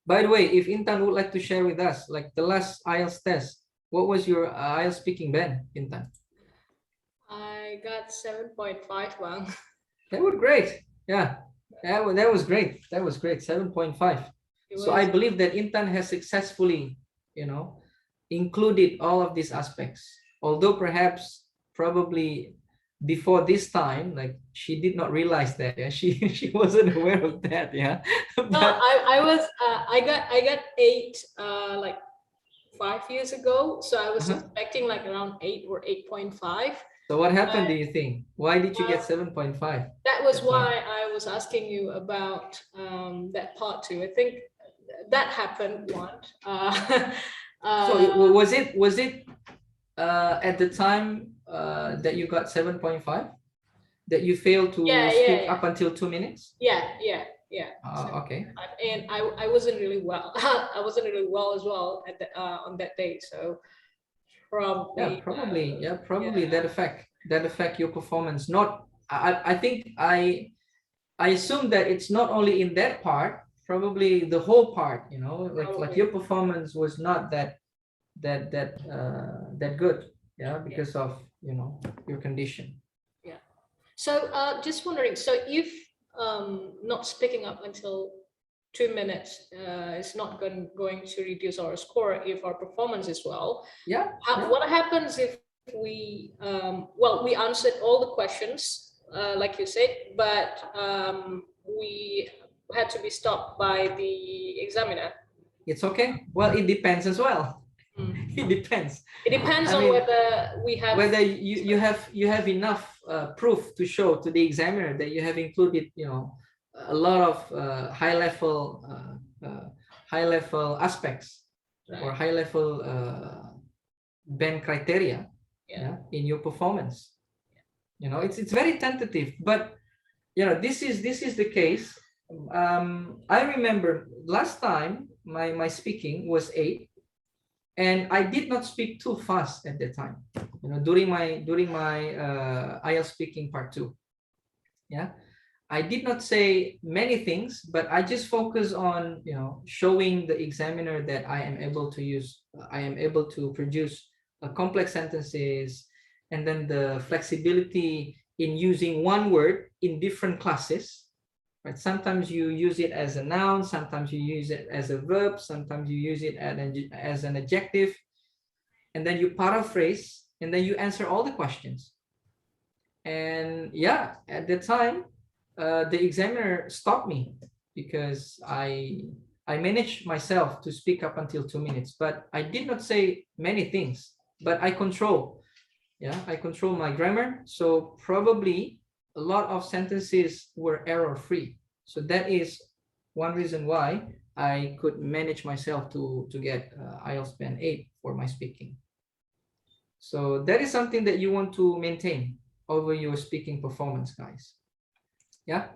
By the way, if Intan would like to share with us, like the last IELTS test, what was your IELTS speaking band, Intan? I got 7.5, Bang. That was great. Yeah, that was great. That was great. 7.5. So I believe that Intan has successfully, you know, included all of these aspects. Although perhaps probably before this time, like she did not realize that. Yeah, she wasn't aware of that. Yeah. No, I got 8 like 5 years ago, so I was expecting like around 8 or 8.5. So what happened, do you think? Why did you get 7.5? That was why I was asking you about that part too. I think that happened once. So was it at the time that you got 7.5 that you failed to speak up until 2 minutes? Yeah. Okay. And I wasn't really well. I wasn't really well as well at the, on that day. So probably probably that affect your performance. Not I think I assume that it's not only in that part, probably the whole part, you know, like your performance was not that good, yeah, because of, you know, your condition. Yeah. So just wondering, so if not speaking up until 2 minutes is not going to reduce our score if our performance is well. Yeah. What happens if we well, we answered all the questions like you said, but we had to be stopped by the examiner? It's okay. Well, it depends as well. It depends. It depends on whether we have you have enough proof to show to the examiner that you have included, you know, a lot of high level aspects, right, or high level band criteria, in your performance. You know, it's very tentative, but you know, this is the case. I remember last time my speaking was 8, and I did not speak too fast at that time, you know, during my IELTS speaking part 2. Yeah, I did not say many things, but I just focus on, you know, showing the examiner that I am able to produce complex sentences, and then the flexibility in using one word in different classes. Right? Sometimes you use it as a noun, sometimes you use it as a verb, sometimes you use it as an adjective, and then you paraphrase, and then you answer all the questions. And yeah, at the time, the examiner stopped me because I managed myself to speak up until 2 minutes, but I did not say many things, but I control my grammar. So probably a lot of sentences were error-free. So that is one reason why I could manage myself to get IELTS band 8 for my speaking. So that is something that you want to maintain over your speaking performance, guys. Yeah.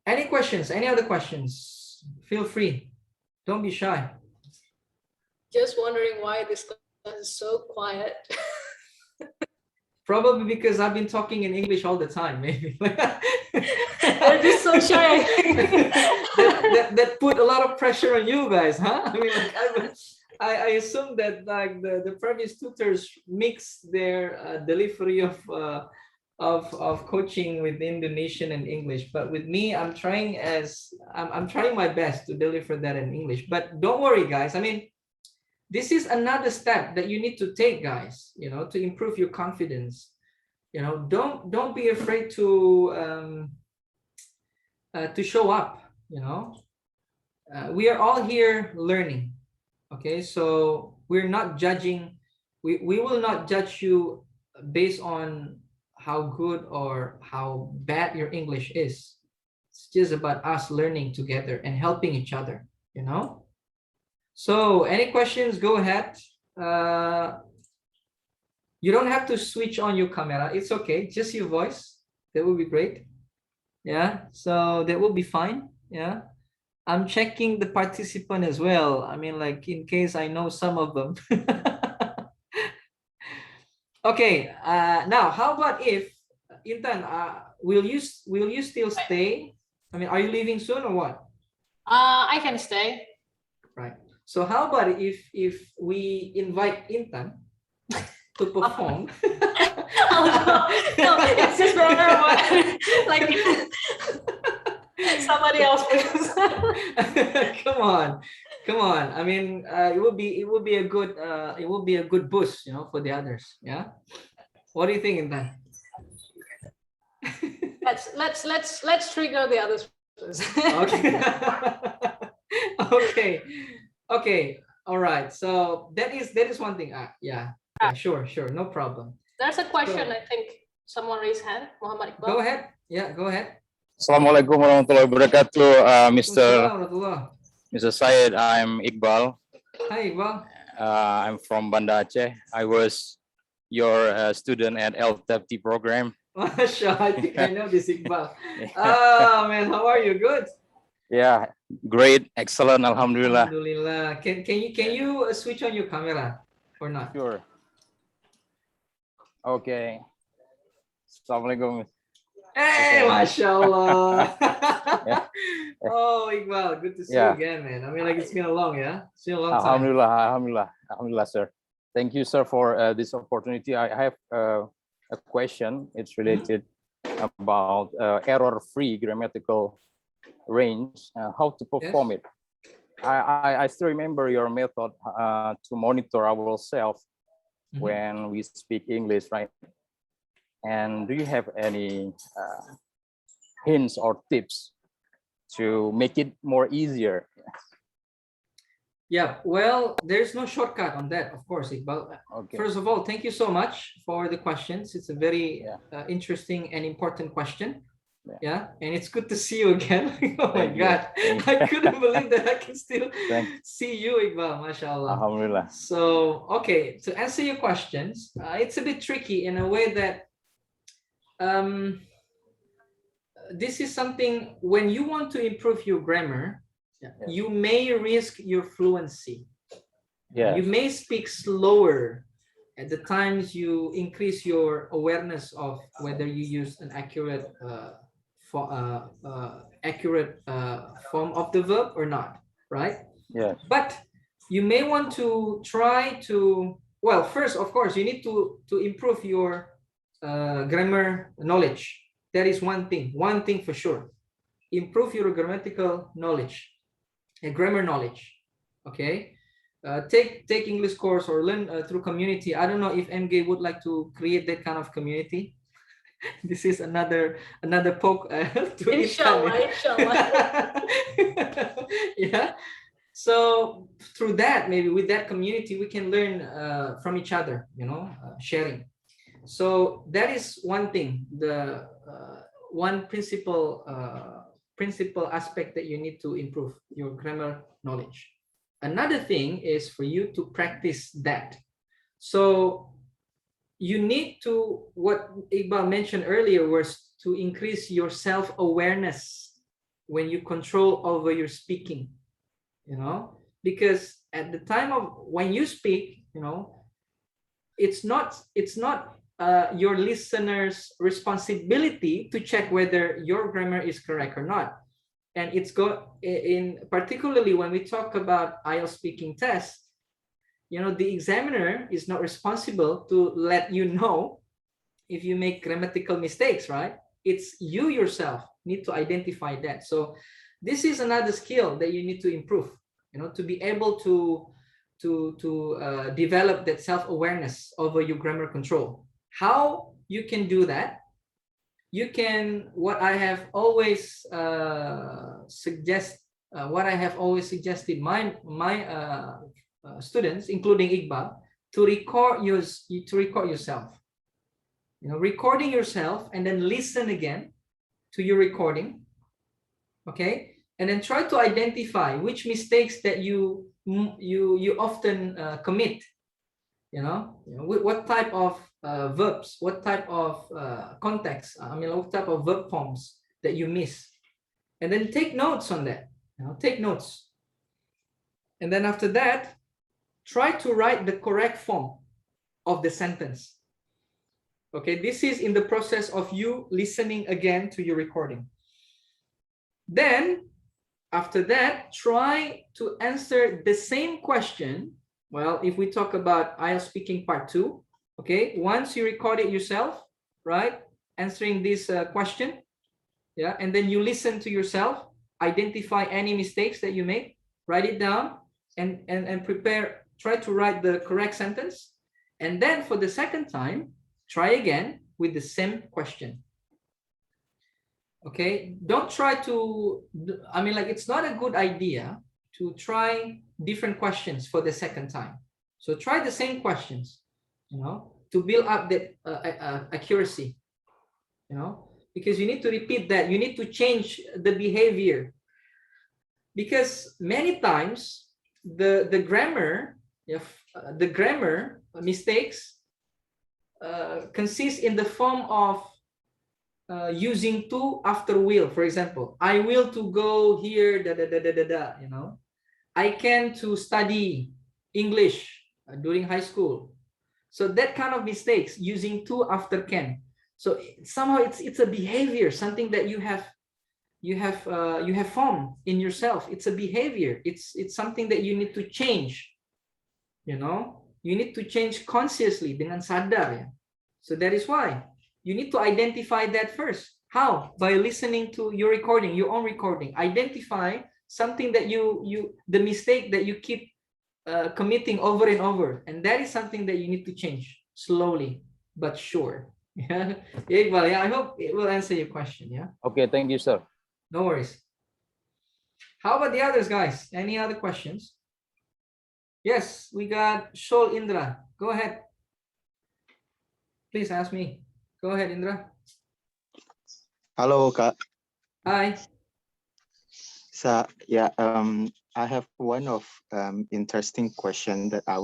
Any questions? Any other questions? Feel free. Don't be shy. Just wondering why this class is so quiet. Probably because I've been talking in English all the time, maybe. They're just so shy. that put a lot of pressure on you guys, huh? I mean, like, I assume that like the previous tutors mix their delivery of coaching with Indonesian and English, but with me, I'm trying my best to deliver that in English. But don't worry, guys. I mean, this is another step that you need to take, guys, you know, to improve your confidence. You know, don't be afraid to show up, you know. We are all here learning, okay? So we're not judging, we will not judge you based on how good or how bad your English is. just about us learning together and helping each other, you know. So any questions, go ahead. You don't have to switch on your camera, it's okay, just your voice, that will be great. Yeah, so that will be fine. Yeah, I'm checking the participant as well, I mean, like, in case I know some of them. Okay, now how about if Intan, will you still stay? I mean, are you leaving soon or what? I can stay. Right. So how about if we invite Intan to perform? Oh, no, it's just better like somebody else please. Come on, I mean, it would be a good boost, you know, for the others. Yeah, what do you think, Intan? Let's trigger the others first. Okay. Okay, okay, all right, so that is one thing. Yeah, sure, no problem. There's a question, So, I think someone raised hand. Muhammad Iqbal. go ahead. Yeah, go ahead. Assalamualaikum warahmatullahi wabarakatuh, Waalaikumsalam. Mr. Syed. I'm Iqbal. Hi, Iqbal. I'm from Banda Aceh. I was your student at LTFT program. Masha, I think I know this Iqbal. Oh man, how are you? Good. Yeah, great, excellent, alhamdulillah. Alhamdulillah. Can you switch on your camera or not? Sure. Okay. Assalamualaikum. Hey, Okay. mashallah. Yeah. Oh, Iqbal, good to see Yeah. you again, man. I mean, like, it's been a long, yeah? It's been a long time. Alhamdulillah, sir. Thank you, sir, for this opportunity. I have a question. It's related about error-free grammatical range, how to perform it. I still remember your method to monitor ourselves when we speak English, right? And do you have any hints or tips to make it more easier? Yeah, well, there's no shortcut on that, of course, Iqbal. Okay. First of all, thank you so much for the questions. It's a very interesting and important question. Yeah, and it's good to see you again. Oh my God, I couldn't believe that I can still see you, Iqbal, mashallah. Alhamdulillah. So, okay, to answer your questions, it's a bit tricky in a way that this is something, when you want to improve your grammar, you may risk your fluency. Yeah. You may speak slower at the times you increase your awareness of whether you use an accurate form of the verb or not, right? Yeah. But you may want to try to, well, first, of course, you need to improve your grammar knowledge. That is one thing for sure. Improve your grammatical knowledge and grammar knowledge. Okay, take English course or learn through community. I don't know if MG would like to create that kind of community. This is another poke to Inshallah. Yeah, so through that, maybe with that community, we can learn from each other, you know, sharing. So that is one thing, the one principal aspect that you need to improve your grammar knowledge. Another thing is for you to practice that. So you need to, what Iqbal mentioned earlier was to increase your self-awareness when you control over your speaking, you know, because at the time of when you speak, you know, it's not your listener's responsibility to check whether your grammar is correct or not. And it's particularly when we talk about IELTS speaking tests, you know, the examiner is not responsible to let you know if you make grammatical mistakes, right? It's you yourself need to identify that. So this is another skill that you need to improve, you know, to be able to develop that self-awareness over your grammar control. How you can do that? You can, what I have always suggested my students, including Iqbal, to record yourself. You know, recording yourself and then listen again to your recording, okay? And then try to identify which mistakes that you often commit. What type of verbs, what type of context, what type of verb forms that you miss, and then take notes on that. Take notes, and then after that, try to write the correct form of the sentence. Okay, this is in the process of you listening again to your recording. Then after that, try to answer the same question. Well, if we talk about IELTS speaking part 2, okay, once you record it yourself, right, answering this question, yeah, and then you listen to yourself, identify any mistakes that you make, write it down, and prepare, try to write the correct sentence, and then for the second time, try again with the same question. Okay, don't try to, it's not a good idea to try different questions for the second time. So try the same questions, to build up that accuracy, because you need to repeat that. You need to change the behavior, because many times the grammar mistakes consist in the form of using to after will. For example, I will to go here, I can to study English during high school. So that kind of mistakes, using to after can. So somehow it's a behavior, something that you have formed in yourself. It's a behavior. It's something that you need to change. You need to change consciously, dengan sadar, ya. So that is why you need to identify that first. How? By listening to your recording, your own recording. Identify something that the mistake that you keep committing over and over, and that is something that you need to change slowly but sure. Yeah, Iqbal, yeah, I hope it will answer your question. Yeah. Okay, thank you, sir. No worries. How about the others, guys? Any other questions? Yes, we got Shol Indra. Go ahead. Please ask me. Go ahead, Indra. Hello, Kak. Hi. So, yeah, I have one of interesting question that I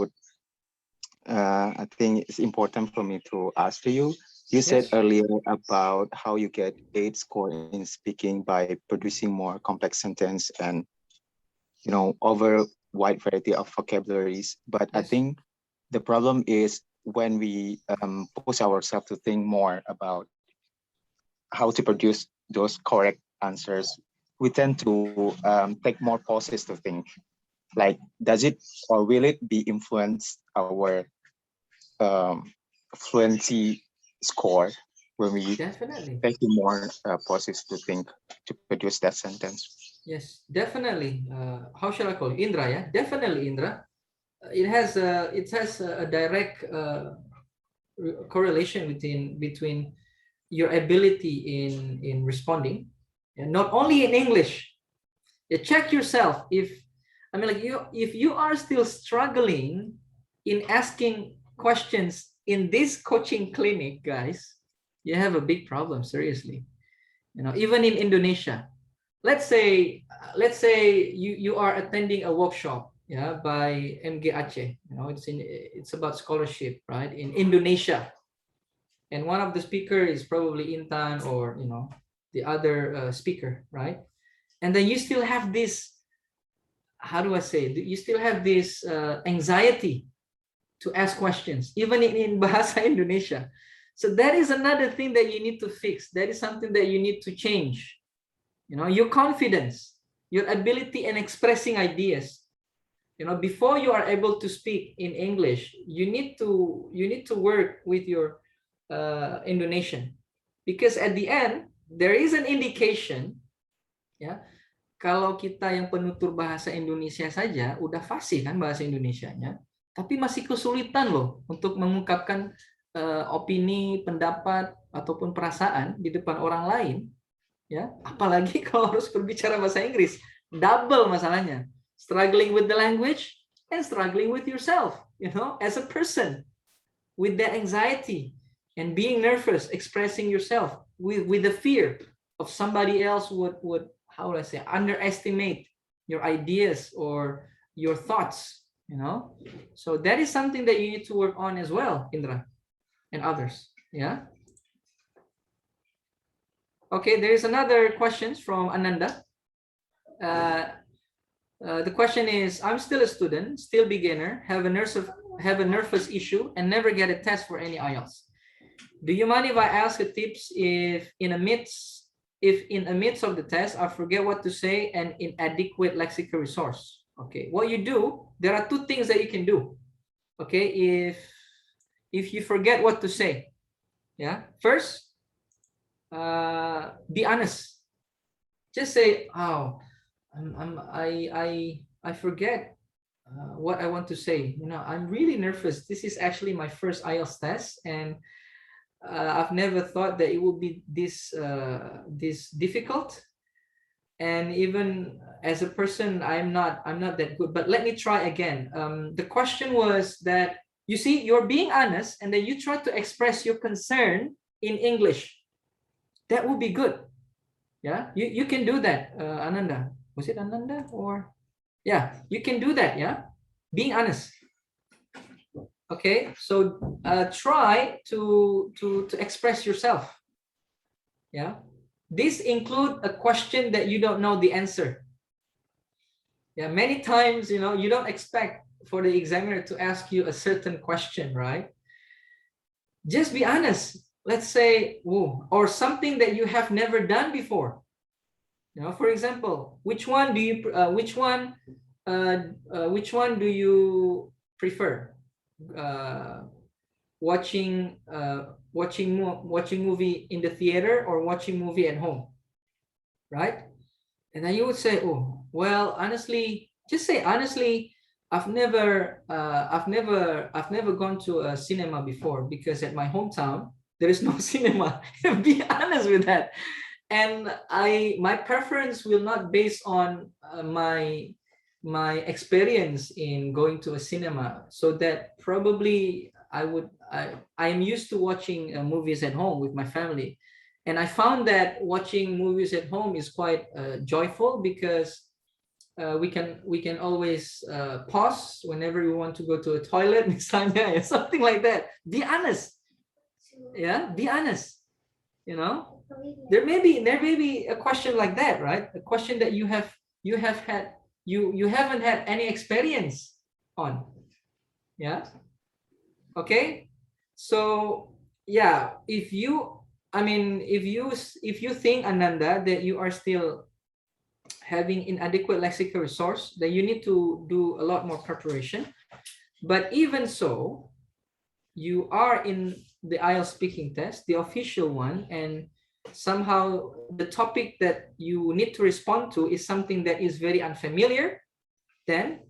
think it's important for me to ask to you. You said Yes. earlier about how you get 8 score in speaking by producing more complex sentence and, over wide variety of vocabularies. But I Yes. think the problem is when we push ourselves to think more about how to produce those correct answers, we tend to take more pauses to think. Like, does it or will it be influence our fluency score when we Definitely. take more pauses to think to produce that sentence? Yes, definitely. How shall I call it? Indra, yeah? Definitely, Indra. It has a direct correlation between your ability in responding, and not only in English. You check yourself. If you are still struggling in asking questions in this coaching clinic, guys, you have a big problem, seriously. Even in Indonesia, let's say you are attending a workshop, yeah, by MG Aceh. It's about scholarship, right, in Indonesia, and one of the speaker is probably Intan, or the other speaker, right? And then you still have this, how do I say, you still have this anxiety to ask questions, even in Bahasa Indonesia. So that is another thing that you need to fix. That is something that you need to change. Your confidence, your ability in expressing ideas. Before you are able to speak in English, you need to work with your Indonesian, because at the end there is an indication, ya, kalau kita yang penutur bahasa Indonesia saja udah fasih kan bahasa Indonesianya, tapi masih kesulitan loh untuk mengungkapkan opini, pendapat ataupun perasaan di depan orang lain, ya, apalagi kalau harus berbicara bahasa Inggris. Double masalahnya, struggling with the language and struggling with yourself, as a person, with that anxiety and being nervous, expressing yourself with the fear of somebody else would how would I say, underestimate your ideas or your thoughts, you know. So that is something that you need to work on as well, Indra and others. Yeah. Okay, there is another question from Ananda. The question is, I'm still a student, still beginner, have a nervous issue and never get a test for any IELTS. Do you mind if I ask a tips if in a midst of the test I forget what to say and inadequate lexical resource? Okay, what you do, there are two things that you can do. Okay, if you forget what to say, yeah, first, be honest. Just say, oh, I forget what I want to say. You know, I'm really nervous. This is actually my first IELTS test, and I've never thought that it would be this difficult. And even as a person, I'm not that good. But let me try again. The question was that, you see, you're being honest, and then you try to express your concern in English. That would be good. Yeah, you can do that, Ananda. Was it Ananda or? Yeah, you can do that. Yeah, being honest. Okay, so try to express yourself. Yeah, this include a question that you don't know the answer. Yeah, many times, you know, you don't expect for the examiner to ask you a certain question, right? Just be honest. Let's say, or something that you have never done before. You know, for example, which one do you prefer? Watching movie in the theater or watching movie at home, right? And then you would say, oh, well, honestly, just say honestly, I've never gone to a cinema before because at my hometown there is no cinema. Be honest with that. And my preference will not base on my experience in going to a cinema. So that probably I am used to watching movies at home with my family, and I found that watching movies at home is quite joyful because we can always pause whenever we want to go to a toilet, misalnya, something like that. Be honest. Yeah, be honest. You know. There may be a question like that, right? A question that you haven't had any experience on. Yeah. Okay. So yeah, if you think, Ananda, that you are still having inadequate lexical resource, then you need to do a lot more preparation. But even so, you are in the IELTS speaking test, the official one, and somehow the topic that you need to respond to is something that is very unfamiliar, then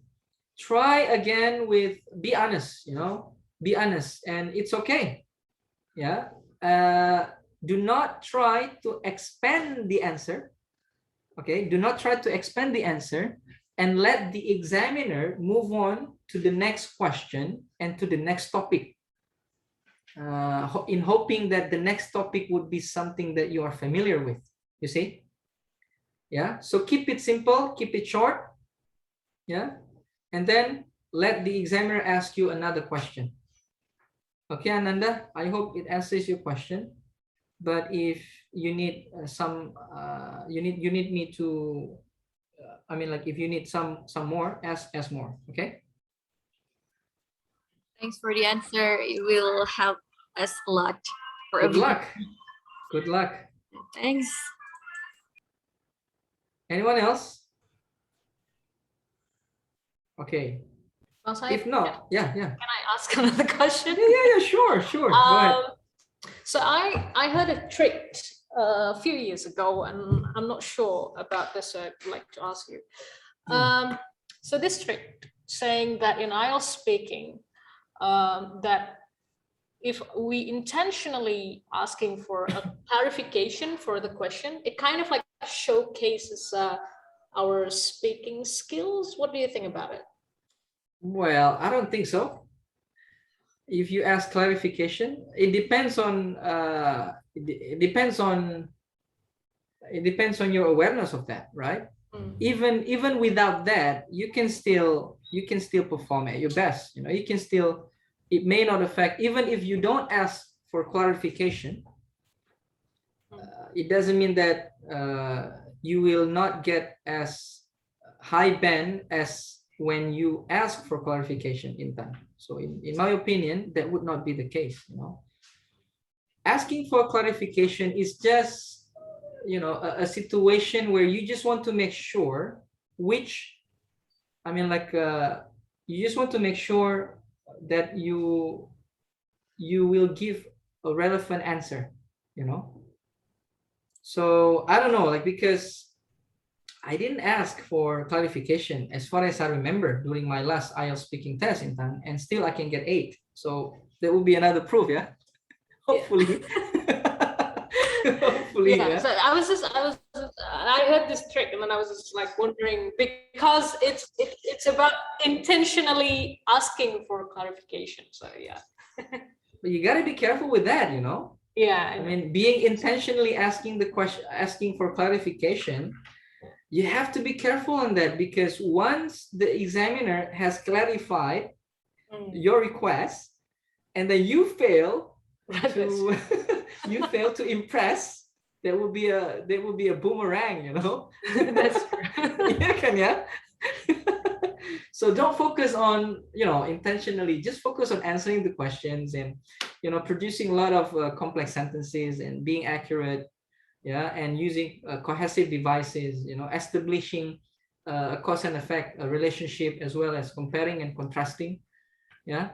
try again with be honest, you know, be honest, and it's okay. Yeah. Do not try to expand the answer. Okay, do not try to expand the answer and let the examiner move on to the next question and to the next topic. In hoping that the next topic would be something that you are familiar with, you see? Yeah, so keep it simple, keep it short, yeah? And then let the examiner ask you another question. Okay, Ananda, I hope it answers your question. But if you need you need me to, if you need some more, ask more, okay? Thanks for the answer. It will help us a lot. For Good luck. Good luck. Thanks. Anyone else? Okay. If not, yeah. Can I ask another question? Yeah, sure. Go ahead. So I heard a trick a few years ago, and I'm not sure about this, so I'd like to ask you. So this trick saying that in IELTS speaking, that if we intentionally asking for a clarification for the question, it kind of like showcases our speaking skills. What do you think about it? Well, I don't think so. If you ask clarification, it depends on it depends on your awareness of that, right? Mm. Even without that, you can still perform at your best. You know, you can still, it may not affect, even if you don't ask for clarification, it doesn't mean that you will not get as high band as when you ask for clarification in time. So in my opinion, that would not be the case. You know, asking for clarification is just, you know, a situation where you just want to make sure which, I mean, like you just want to make sure that you will give a relevant answer, you know. So I don't know, like, because I didn't ask for clarification as far as I remember during my last IELTS speaking test in time, and still I can get 8. So that will be another proof, yeah. Hopefully. Hopefully, Yeah. So I heard this trick, and then I was just like wondering, because it's about intentionally asking for clarification. So yeah. But you got to be careful with that, you know. Yeah. I mean, being intentionally asking the question, asking for clarification, you have to be careful on that, because once the examiner has clarified your request and then you fail to you fail to impress, there will be a boomerang, you know. That's true. Yeah. So don't focus on, you know, intentionally, just focus on answering the questions and, you know, producing a lot of complex sentences and being accurate, yeah, and using cohesive devices, you know, establishing a cause and effect relationship, as well as comparing and contrasting. Yeah.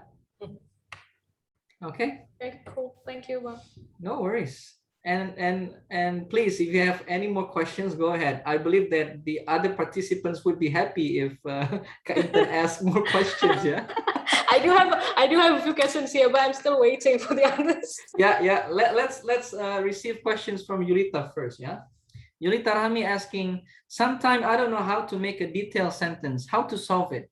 Okay. Okay, cool. Thank you, Bob. No worries. And please, if you have any more questions, go ahead. I believe that the other participants would be happy if Kak Intan asks more questions. Yeah. I do have a few questions here, but I'm still waiting for the others. Yeah. Let's receive questions from Yulita first. Yeah. Yulita Rami asking, sometime I don't know how to make a detailed sentence. How to solve it?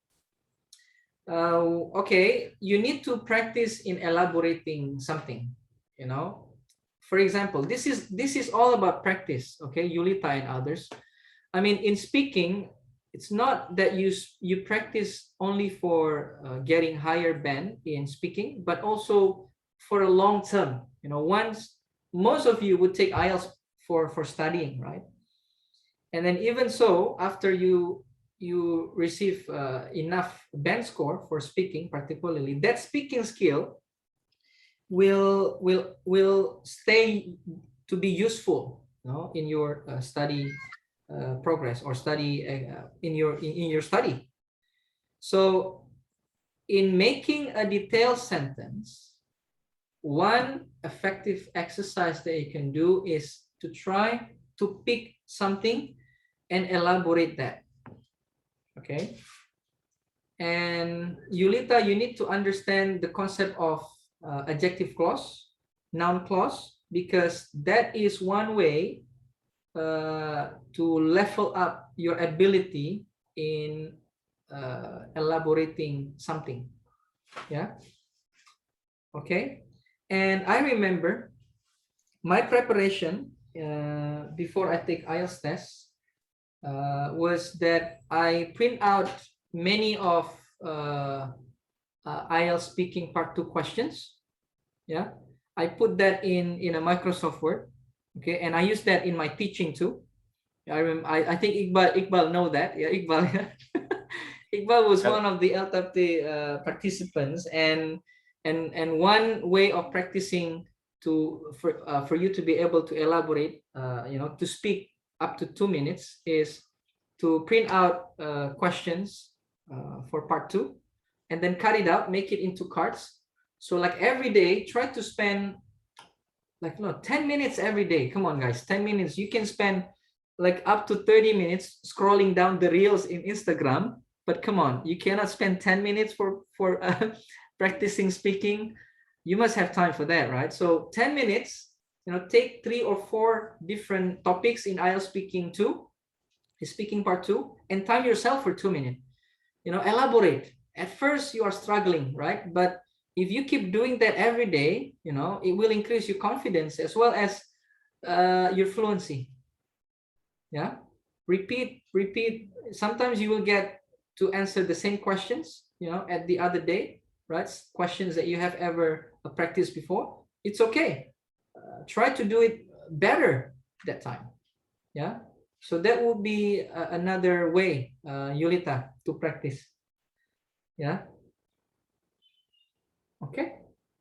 Okay, you need to practice in elaborating something. You know, for example, this is all about practice. Okay, Yulita and others. I mean, in speaking, it's not that you practice only for getting higher band in speaking, but also for a long term. You know, once most of you would take IELTS for studying, right? And then even so, after you receive enough band score for speaking, particularly, that speaking skill will stay to be useful, you know, in your study progress, or study in your study. So in making a detailed sentence, one effective exercise that you can do is to try to pick something and elaborate that. Okay. And Yulita, you need to understand the concept of adjective clause, noun clause, because that is one way to level up your ability in elaborating something. Yeah. Okay. And I remember my preparation before I take IELTS test was that I print out many of IELTS speaking part 2 questions. Yeah, I put that in a Microsoft Word. Okay, and I use that in my teaching too. I think Iqbal know that. Yeah, Iqbal. Iqbal was one of the LTAPT participants, and one way of practicing for you to be able to elaborate, you know, to speak up to 2 minutes, is to print out questions for part 2, and then cut it out, make it into cards. So like every day, try to spend like 10 minutes every day. Come on, guys, 10 minutes. You can spend like up to 30 minutes scrolling down the reels in Instagram. But come on, you cannot spend 10 minutes for practicing speaking. You must have time for that, right? So 10 minutes, you know, take 3 or 4 different topics in IELTS speaking 2, speaking part 2, and time yourself for 2 minutes. You know, elaborate. At first you are struggling, right? But if you keep doing that every day, you know, it will increase your confidence as well as your fluency. Yeah, repeat. Sometimes you will get to answer the same questions, at the other day, right? Questions that you have ever practiced before. It's okay. Try to do it better that time. Yeah, so that will be another way, Yulita, to practice. Yeah. Okay.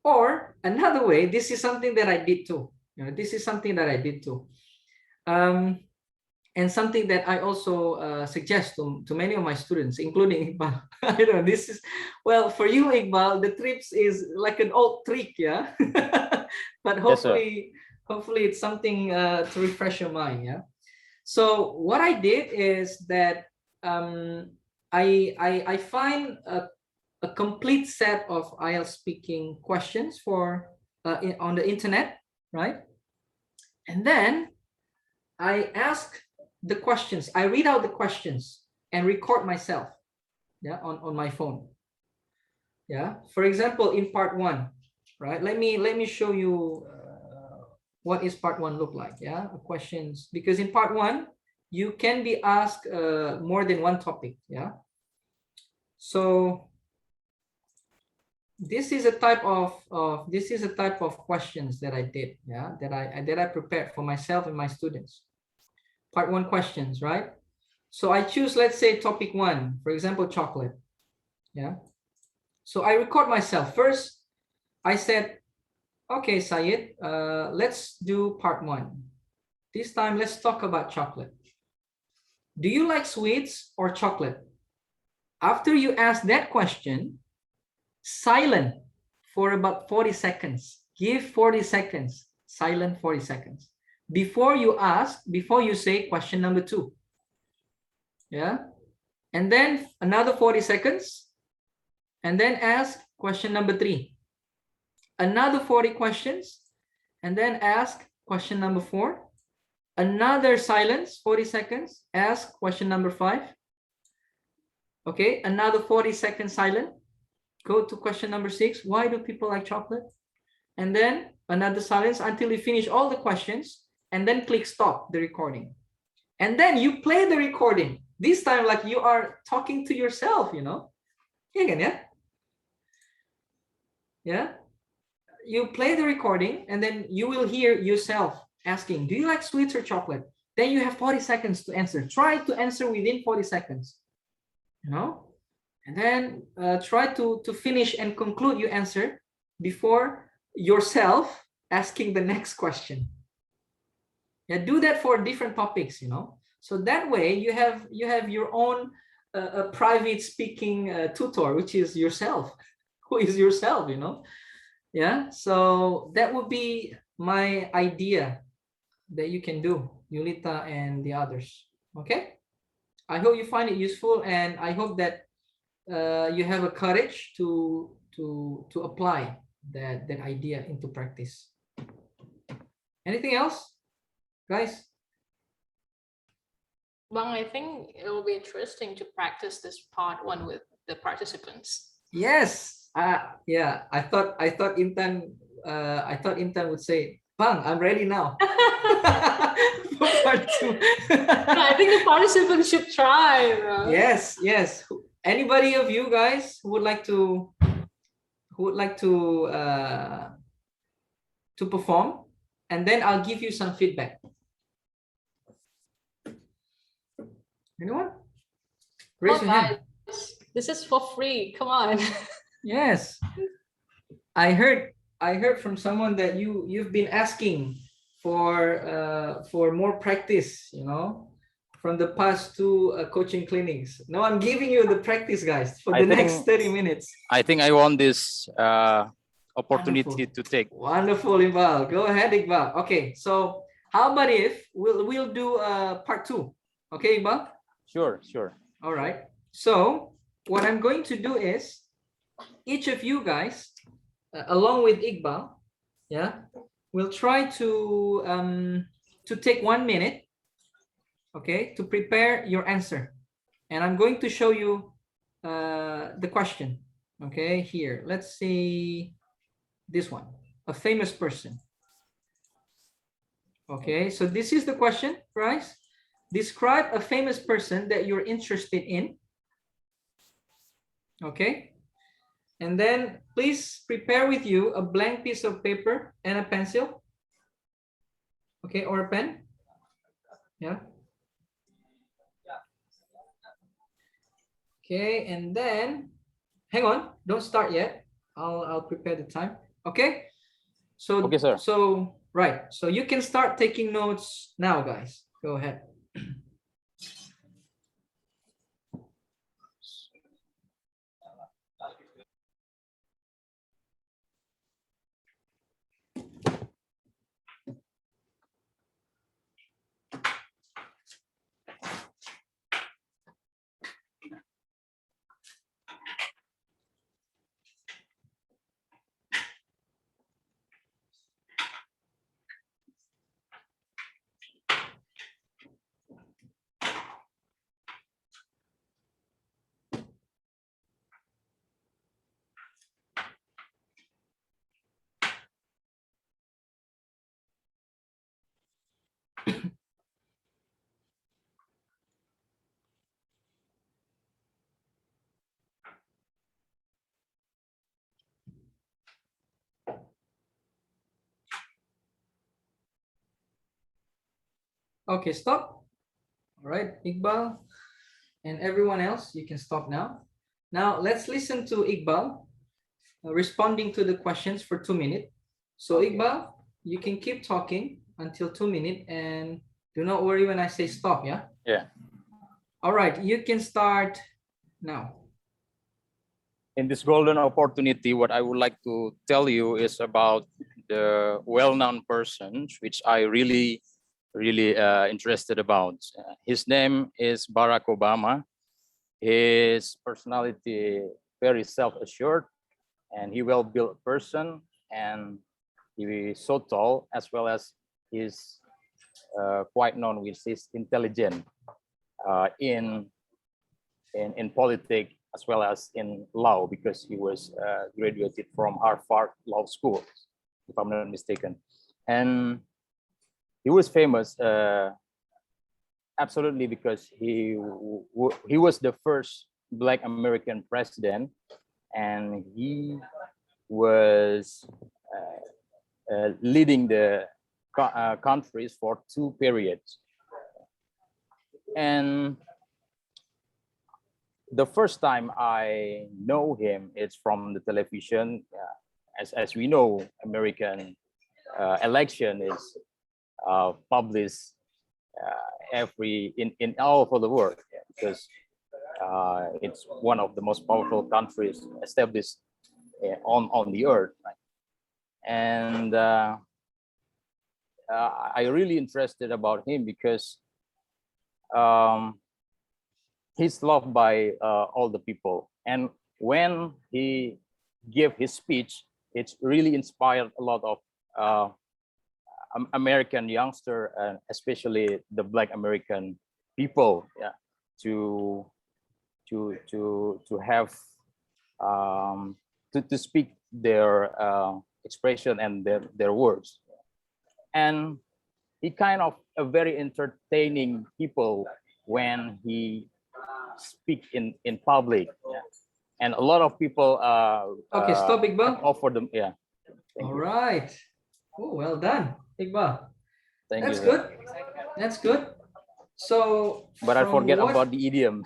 Or another way, this is something that I did too. This is something that I did too. And something that I also suggest to many of my students, including Iqbal. I don't know, this is, well, for you, Iqbal, the trips is like an old trick, yeah? But hopefully, hopefully it's something to refresh your mind, yeah? So what I did is that I find a complete set of IELTS speaking questions for on the internet, right? And then I ask the questions. I read out the questions and record myself, yeah, on my phone. Yeah. For example, in part 1, right? Let me show you what is part 1 look like. Yeah, questions, because in part 1 you can be asked more than one topic. Yeah. So this is a type of questions that I did. Yeah, that I prepared for myself and my students. Part 1 questions, right? So I choose, let's say, topic 1, for example, chocolate. Yeah. So I record myself. First, I said, okay, Syed, let's do part 1. This time, let's talk about chocolate. Do you like sweets or chocolate? After you ask that question, silent for about 40 seconds. Give 40 seconds, silent 40 seconds. Before you say question number 2. Yeah. And then another 40 seconds. And then ask question number 3. Another 40 questions. And then ask question number 4. Another silence, 40 seconds. Ask question number 5. Okay, another 40 seconds silent. Go to question number 6. Why do people like chocolate? And then another silence until you finish all the questions. And then click stop the recording. And then you play the recording. This time, like you are talking to yourself, Yeah. Yeah. You play the recording and then you will hear yourself asking, do you like sweets or chocolate? Then you have 40 seconds to answer. Try to answer within 40 seconds, and then try to finish and conclude your answer before yourself asking the next question. Yeah, do that for different topics, So that way you have your own private speaking tutor, which is yourself, who is yourself, Yeah, so that would be my idea that you can do, Yulita and the others. Okay, I hope you find it useful, and I hope that you have a courage to apply that idea into practice. Anything else, guys? Bang, I think it will be interesting to practice this part 1 with the participants. Yes. Yeah. I thought Intan would say, Bang, I'm ready now. For part 2. I think the participants should try. Yes. Anybody of you guys who would like to perform, and then I'll give you some feedback. Anyone? Raise your hand. This is for free. Come on. Yes. I heard from someone that you've been asking for more practice, from the past 2 coaching clinics. Now I'm giving you the practice, guys, for the next 30 minutes. I think I want this opportunity Wonderful. to take. Wonderful, Iqbal. Go ahead, Iqbal. Okay, so how about if we'll do part 2? Okay, Iqbal? Sure. All right. So what I'm going to do is, each of you guys, along with Iqbal, yeah, will try to take 1 minute, okay, to prepare your answer. And I'm going to show you the question. Okay, here, let's see this one, a famous person. Okay, so this is the question, guys. describe a famous person that you're interested in. Okay. And then please prepare with you a blank piece of paper and a pencil. Okay, or a pen. Yeah. Okay, and then hang on, don't start yet. I'll prepare the time. Okay. So Okay, sir. So right. So you can start taking notes now, guys. Go ahead. Okay, stop. All right, Iqbal and everyone else, you can stop now. Now let's listen to Iqbal responding to the questions for 2 minutes. So Iqbal, you can keep talking until 2 minutes and do not worry when I say stop, yeah? Yeah. All right, you can start now. In this golden opportunity, what I would like to tell you is about the well-known persons, which I really interested about. His name is Barack Obama. His personality very self-assured, and he well-built person, and he is so tall, as well as he's quite known with his intelligence in politics as well as in law, because he was graduated from Harvard Law School, if I'm not mistaken. And he was famous absolutely because he was the first Black American president, and he was leading the countries for 2 periods. And the first time I know him, it's from the television. As we know, American election is published in all over the world, because it's one of the most powerful countries established on the earth. Right? And I really interested about him because he's loved by all the people. And when he gave his speech, it's really inspired a lot of American youngster, and especially the Black American people, yeah, to have to speak their expression and their words. And he kind of a very entertaining people when he speak in public, yeah. And a lot of people Okay, stop, Iqbal. offer them, yeah. All right. Oh, well done, Iqbal. Thank That's you. good. That's good. So, But I from forget what- about the idiom.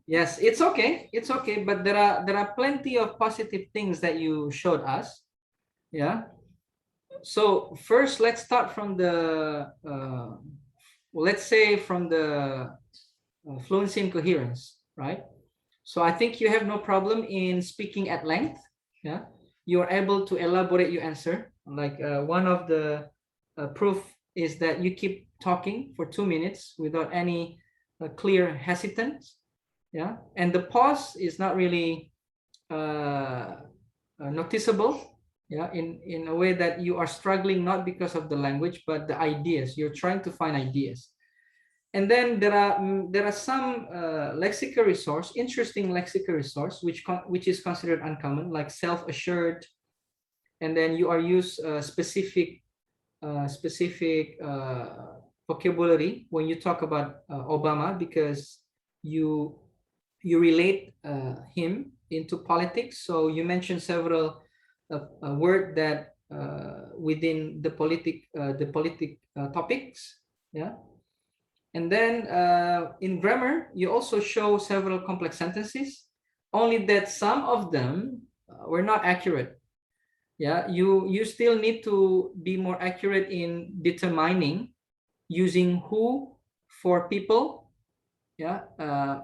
Yes, it's okay. It's okay. But there are plenty of positive things that you showed us. Yeah. So first, let's start from the well, let's say from the fluency and coherence, right? So I think you have no problem in speaking at length. Yeah, you are able to elaborate your answer. Like one of the proof is that you keep talking for 2 minutes without any clear hesitance. Yeah, and the pause is not really noticeable. Yeah, in a way that you are struggling not because of the language but the ideas. You're trying to find ideas. And then there are some lexical resource, interesting lexical resource, which is considered uncommon, like self-assured, and then you are used specific vocabulary when you talk about Obama, because you relate him into politics. So you mentioned several word that within the politic topics, yeah. And then in grammar, you also show several complex sentences, only that some of them were not accurate. Yeah, you still need to be more accurate in determining using who for people, yeah,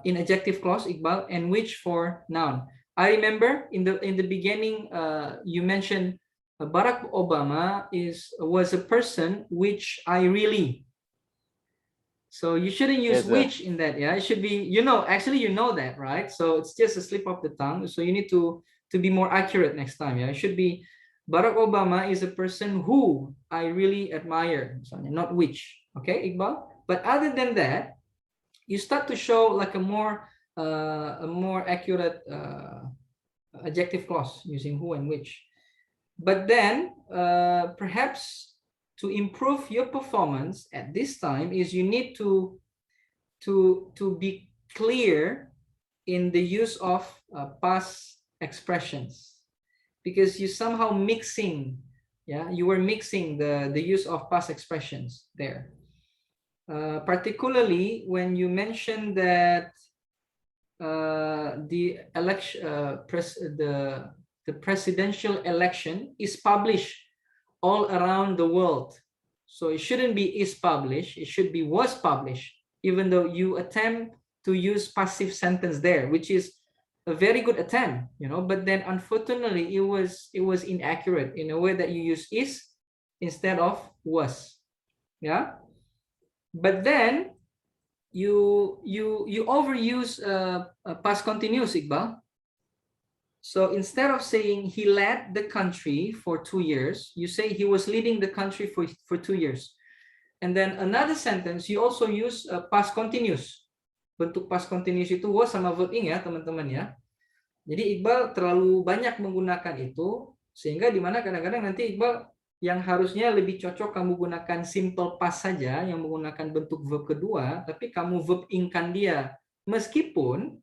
in adjective clause, Iqbal, and which for noun. I remember in the beginning, you mentioned Barack Obama was a person which I really. So you shouldn't use which in that. Yeah, it should be, actually that, right? So it's just a slip of the tongue. So you need to be more accurate next time. Yeah, it should be Barack Obama is a person who I really admire, not which. Okay, Iqbal. But other than that, you start to show like a more accurate adjective clause using who and which. But then perhaps to improve your performance at this time is you need to be clear in the use of past expressions, because you somehow mixing, you were mixing the use of past expressions there. Particularly when you mentioned that the election, the presidential election is published all around the world. So it shouldn't be is published, it should be was published, even though you attempt to use passive sentence there, which is a very good attempt, but then unfortunately it was inaccurate in a way that you use is instead of was. Yeah. But then you overuse past continuous, Iqbal. So instead of saying he led the country for 2 years, you say he was leading the country for 2 years. And then another sentence, you also use past continuous. Bentuk past continuous itu was sama verb ing ya, teman-teman ya. Jadi Iqbal terlalu banyak menggunakan itu, sehingga dimana kadang-kadang nanti Iqbal yang harusnya lebih cocok kamu gunakan simple past saja, yang menggunakan bentuk verb kedua, tapi kamu verb ingkan dia. Meskipun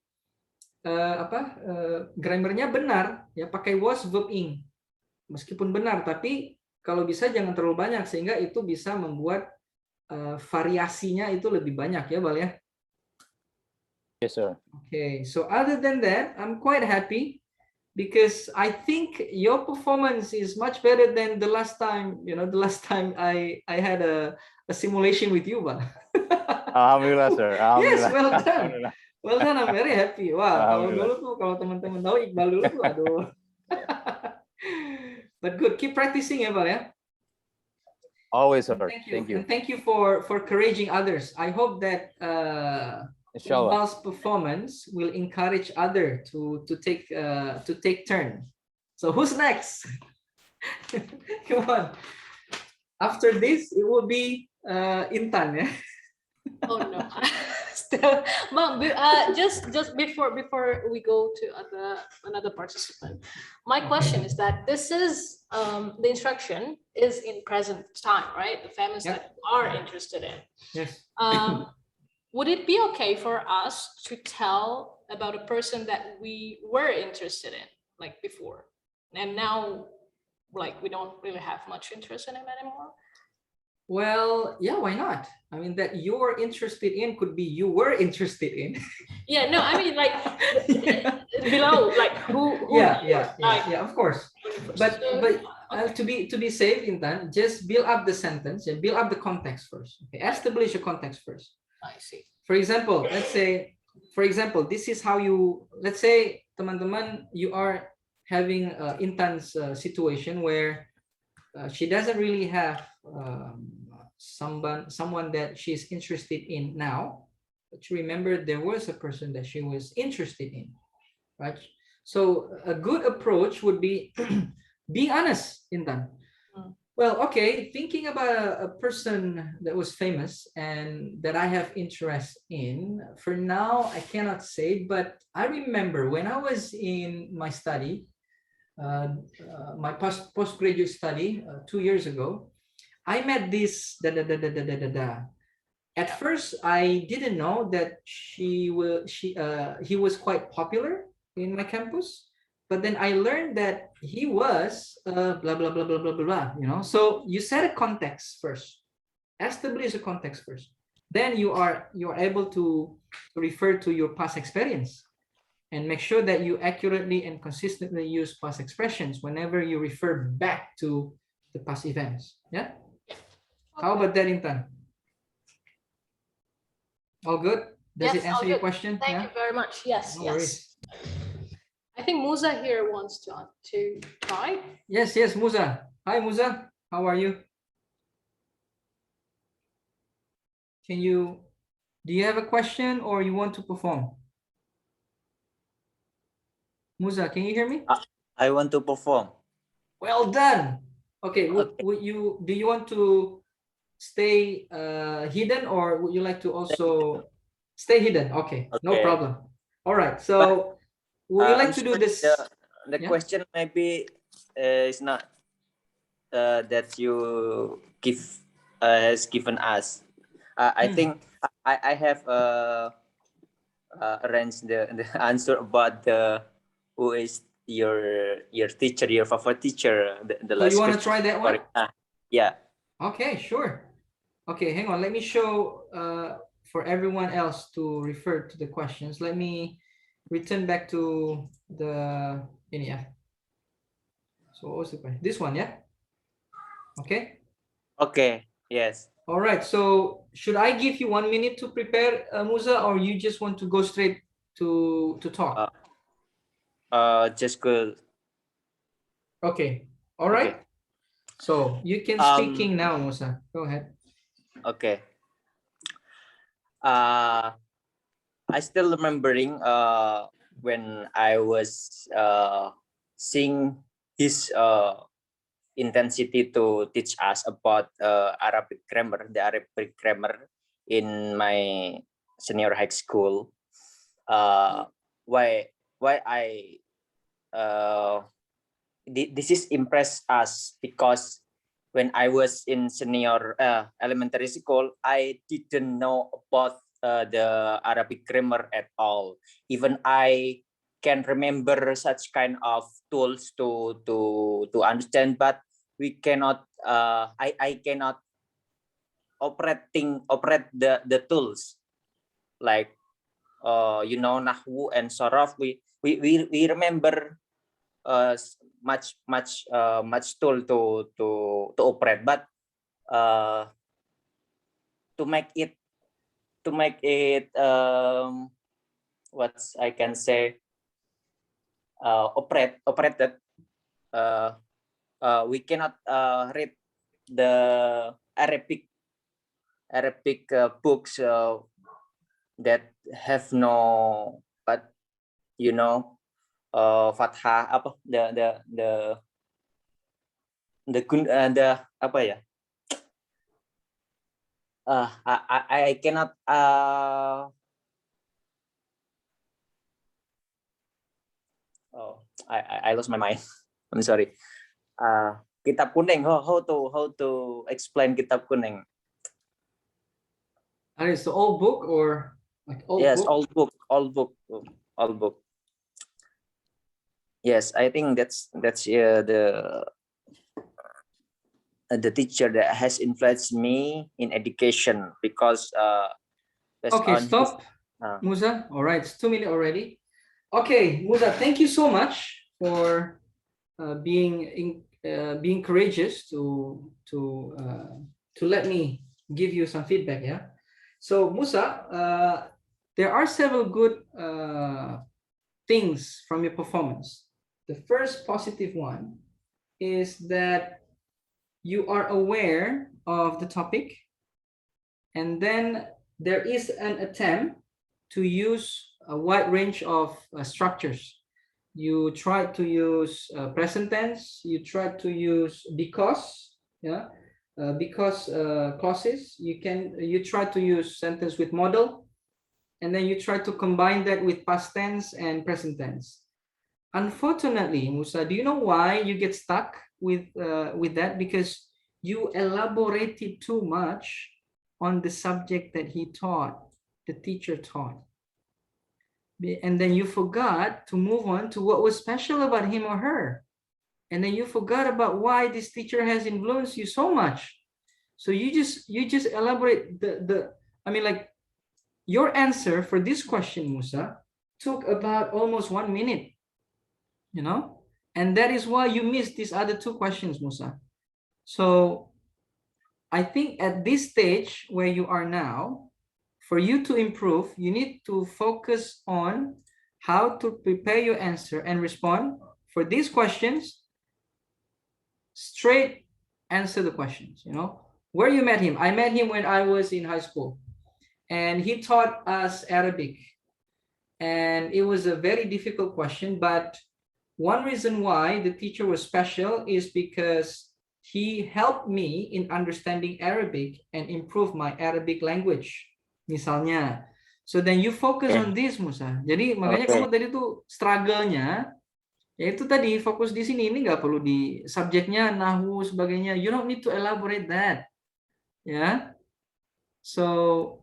grammarnya benar, ya pakai was verb ing, meskipun benar, tapi kalau bisa jangan terlalu banyak sehingga itu bisa membuat variasinya itu lebih banyak ya, Bal ya. Yes, sir. Okay, so other than that, I'm quite happy because I think your performance is much better than the last time. The last time I had a simulation with you, Bal. Alhamdulillah, sir. Alhamdulillah. Yes, well done. Well done, I'm very happy. Wah, kalau teman-teman tahu Iqbal dulu tuh, aduh. But good, keep practicing ya, Bal ya. Always, sir. Thank you. And thank you for encouraging others. I hope that Iqbal's performance will encourage others to take turn. So who's next? Come on. After this, it will be Intan, yeah. Oh no. Still, Mom, just before we go to another participant, my question is that this is the instruction is in present time, right? The families that you are interested in. Yes. Would it be okay for us to tell about a person that we were interested in, like before, and now, like we don't really have much interest in him anymore? Well, yeah, why not? I mean, that you're interested in could be you were interested in. Yeah, no, I mean like below, like who Yeah, of course. But to be safe, Intan, just build up the sentence and build up the context first. Okay, establish a context first. I see. For example, let's say, this is how you. Let's say, teman-teman, you are having Intan's situation where she doesn't really have someone that she's interested in now, but you remember there was a person that she was interested in, right? So a good approach would be be honest, Intan. Well, okay, thinking about a person that was famous and that I have interest in, for now I cannot say, but I remember when I was in my study, my postgraduate study 2 years ago, I met this At first, I didn't know that he was quite popular in my campus, but then I learned that he was blah blah blah blah blah blah blah. You know, so you set a context first, establish a context first. Then you're able to refer to your past experience and make sure that you accurately and consistently use past expressions whenever you refer back to the past events. Yeah. How about that, Intan? All good? Does Yes, it answer all your good. question? Thank Yeah. you very much. Yes, No yes. worries. I think Musa here wants to try. Yes, yes, Musa. Hi, Musa. How are you? Do you have a question or you want to perform? Musa, can you hear me? I want to perform. Well done. Okay, Okay. do you want to stay hidden or would you like to also stay hidden? Okay, no Okay. problem. All right, so would you like I'm to do sorry, this? the Yeah? question maybe is not that you has given us. I think I have arranged the answer about who is your teacher, your favorite teacher, the So you last want to question. try that one? Yeah. Okay, sure. Okay, hang on. Let me show for everyone else to refer to the questions. Let me return back to the yeah. So what was the question? This one, yeah? Okay. Okay. Yes. All right. So should I give you 1 minute to prepare, Musa, or you just want to go straight to talk? Just good. Okay. All right. Okay. So you can speaking now, Musa. Go ahead. Okay. I still remembering when I was seeing his intensity to teach us about Arabic grammar, the Arabic grammar in my senior high school. Why I this is impressed us because when I was in senior elementary school, I didn't know about the Arabic grammar at all. Even I can remember such kind of tools to understand, but we cannot. I cannot operate the tools like Nahwu and Sorof. We remember much tool to operate, but to make it what I can say operated, we cannot read the Arabic books that have no, but fathah apa the apa ya, I cannot I lost my mind. I'm sorry. Kitab kuning, how to explain kitab kuning? And it's the old book or like old Yes, book? old book. Yes, I think that's the teacher that has influenced me in education because okay, stop, Musa. All right, it's 2 minutes already. Okay, Musa, thank you so much for being courageous to let me give you some feedback. Yeah. So Musa, there are several good things from your performance. The first positive one is that you are aware of the topic, and then there is an attempt to use a wide range of structures. You try to use present tense, you try to use because, yeah, because clauses, you try to use sentence with model, and then you try to combine that with past tense and present tense. Unfortunately, Musa, do you know why you get stuck with that? Because you elaborated too much on the subject that he taught, the teacher taught. And then you forgot to move on to what was special about him or her. And then you forgot about why this teacher has influenced you so much. So you just elaborate I mean, like, your answer for this question, Musa, took about almost 1 minute, you know, and that is why you missed these other two questions, Musa. So I think at this stage where you are now, for you to improve, you need to focus on how to prepare your answer and respond for these questions. Straight answer the questions, you know. Where you met him? I met him when I was in high school, and he taught us Arabic. And it was a very difficult question, but one reason why the teacher was special is because he helped me in understanding Arabic and improve my Arabic language, misalnya. So then you focus on this, Musa. Jadi makanya kamu tadi tuh struggle-nya, yaitu tadi fokus di sini. Ini nggak perlu di subjeknya, nahu, sebagainya. You don't need to elaborate that. Yeah. So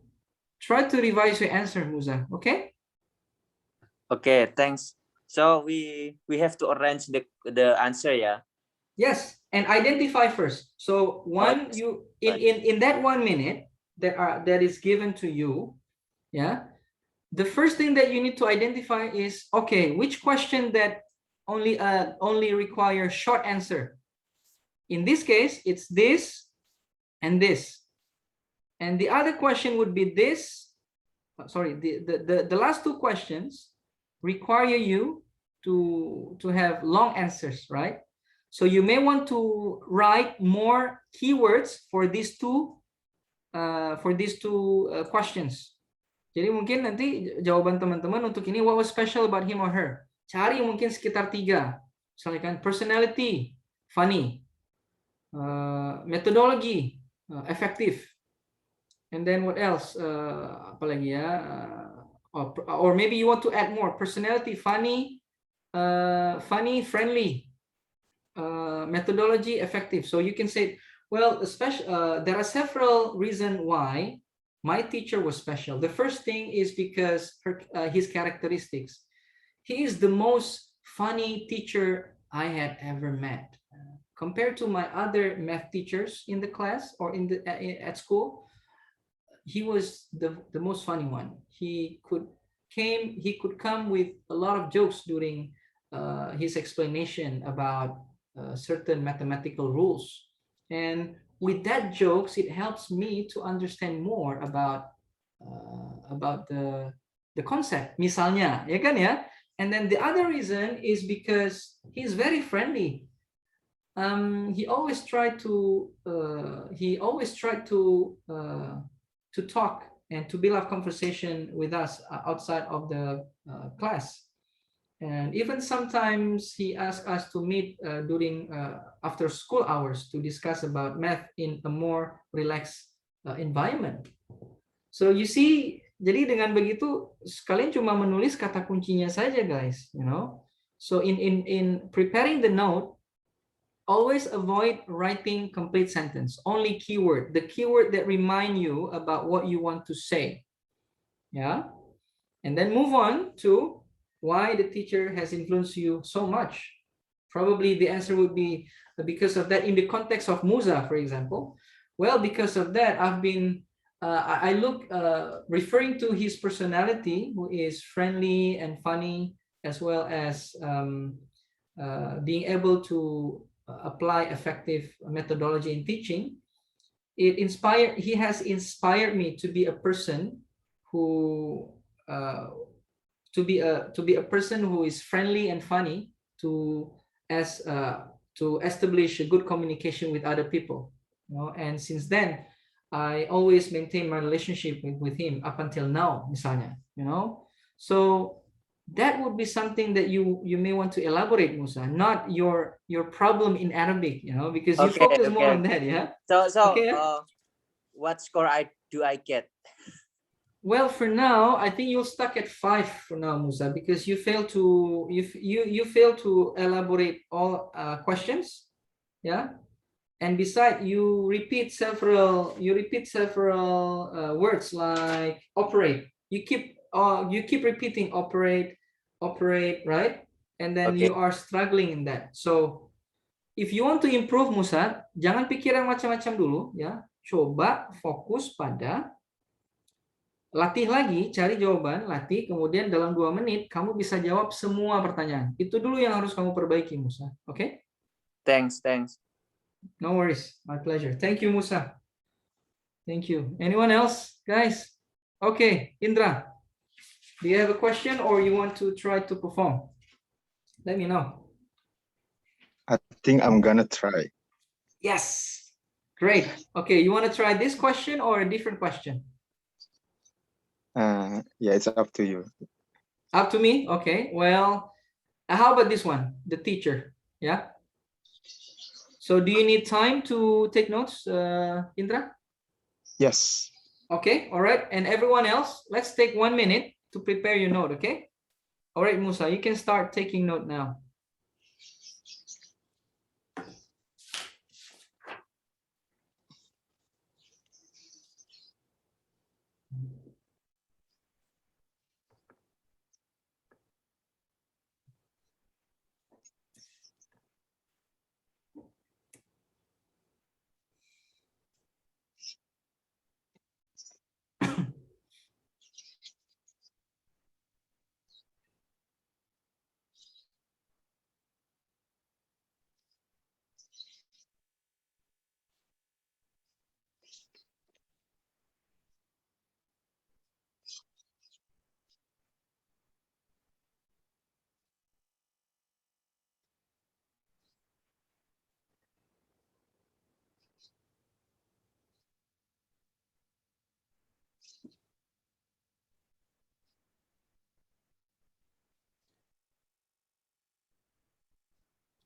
try to revise your answer, Musa. Okay? Okay, thanks. So we have to arrange the answer, yeah. Yes, and identify first. So one, you in that 1 minute that is given to you, yeah. The first thing that you need to identify is, okay, which question that only require short answer. In this case, it's this and this, and the other question would be this. Sorry, the last two questions require you to have long answers, right? So you may want to write more keywords for these two questions. Jadi mungkin nanti jawaban teman-teman untuk ini, what was special about him or her? Cari mungkin sekitar 3. Misalnya kan, personality, funny, methodology, effective, and then what else? Apalagi ya? Or maybe you want to add more: personality, funny, friendly, methodology, effective. So you can say, well, there are several reasons why my teacher was special. The first thing is because his characteristics. He is the most funny teacher I had ever met. Compared to my other math teachers in the class or at school, he was the most funny one. He could come with a lot of jokes during his explanation about certain mathematical rules, and with that jokes, it helps me to understand more about the concept. Misalnya, ya kan ya? And then the other reason is because he's very friendly. He always tried to talk and to build up conversation with us outside of the class. And even sometimes he asked us to meet during after school hours to discuss about math in a more relaxed environment. So you see, jadi dengan begitu kalian cuma menulis kata kuncinya saja, guys, you know. So in preparing the note, always avoid writing complete sentence, only keyword, the keyword that remind you about what you want to say. Yeah. And then move on to why the teacher has influenced you so much. Probably the answer would be because of that. In the context of Musa, for example, well, because of that, I've been referring to his personality, who is friendly and funny, as well as being able to apply effective methodology in teaching. He has inspired me to be a person who to be a person who is friendly and funny, to establish a good communication with other people, you know. And since then, I always maintain my relationship with him up until now, misalnya, you know. So that would be something that you may want to elaborate, Musa, not your problem in Arabic, you know, because you focus more on that. Yeah. So okay, what score do I get? Well, for now, I think you're stuck at 5 for now, Musa, because you fail to elaborate all questions, yeah, And beside, you repeat several words like operate. You keep repeating operate, right? And then Okay. you are struggling in that. So if you want to improve, Musa, jangan pikir yang macam-macam dulu ya. Coba fokus pada latih lagi, cari jawaban, latih, kemudian dalam 2 menit kamu bisa jawab semua pertanyaan. Itu dulu yang harus kamu perbaiki, Musa. Oke? Thanks. No worries. My pleasure. Thank you, Musa. Thank you. Anyone else, guys? Okay, Indra. Do you have a question or you want to try to perform? Let me know. I think I'm gonna try. Yes. Great. Okay, you want to try this question or a different question? Yeah, it's up to you. Up to me? Okay. Well, how about this one? The teacher. Yeah. So do you need time to take notes, Indra? Yes. Okay. All right. And everyone else, let's take 1 minute to prepare your note. Okay. All right, Musa, you can start taking note now.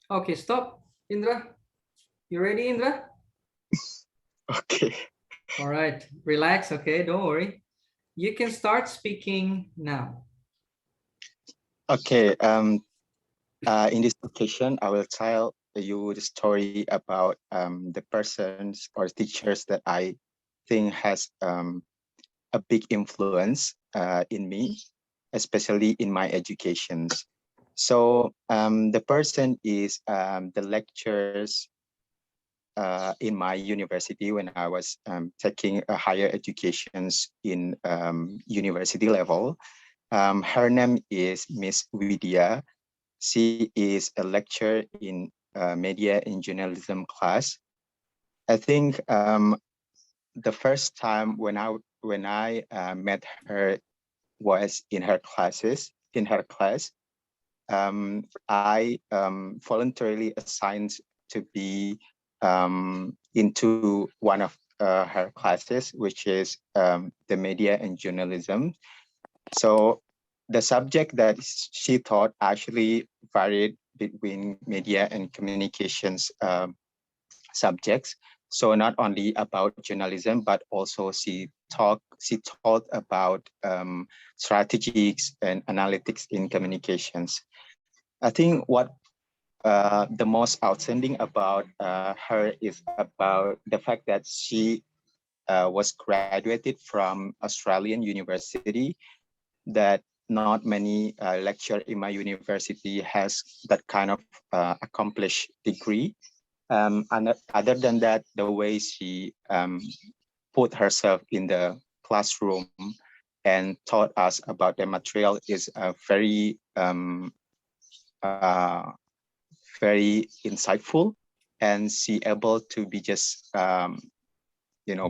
Okay, stop. Indra, you ready, Indra? Okay. All right, relax. Okay, don't worry. You can start speaking now. Okay. In this occasion, I will tell you the story about the persons or teachers that I think has a big influence in me, especially in my educations. So the person is the lecturers in my university when I was taking a higher educations in university level. Her name is Miss Vidya. She is a lecturer in media and journalism class. I think the first time when I met her was in her classes. In her class, I voluntarily assigned to be into one of her classes, which is the media and journalism. So the subject that she taught actually varied between media and communications subjects. So not only about journalism, but also she taught about strategies and analytics in communications. I think what the most outstanding about her is about the fact that she was graduated from Australian University, that not many lecturer in my university has that kind of accomplished degree. And other than that, the way she put herself in the classroom and taught us about the material is very insightful, and she able to be just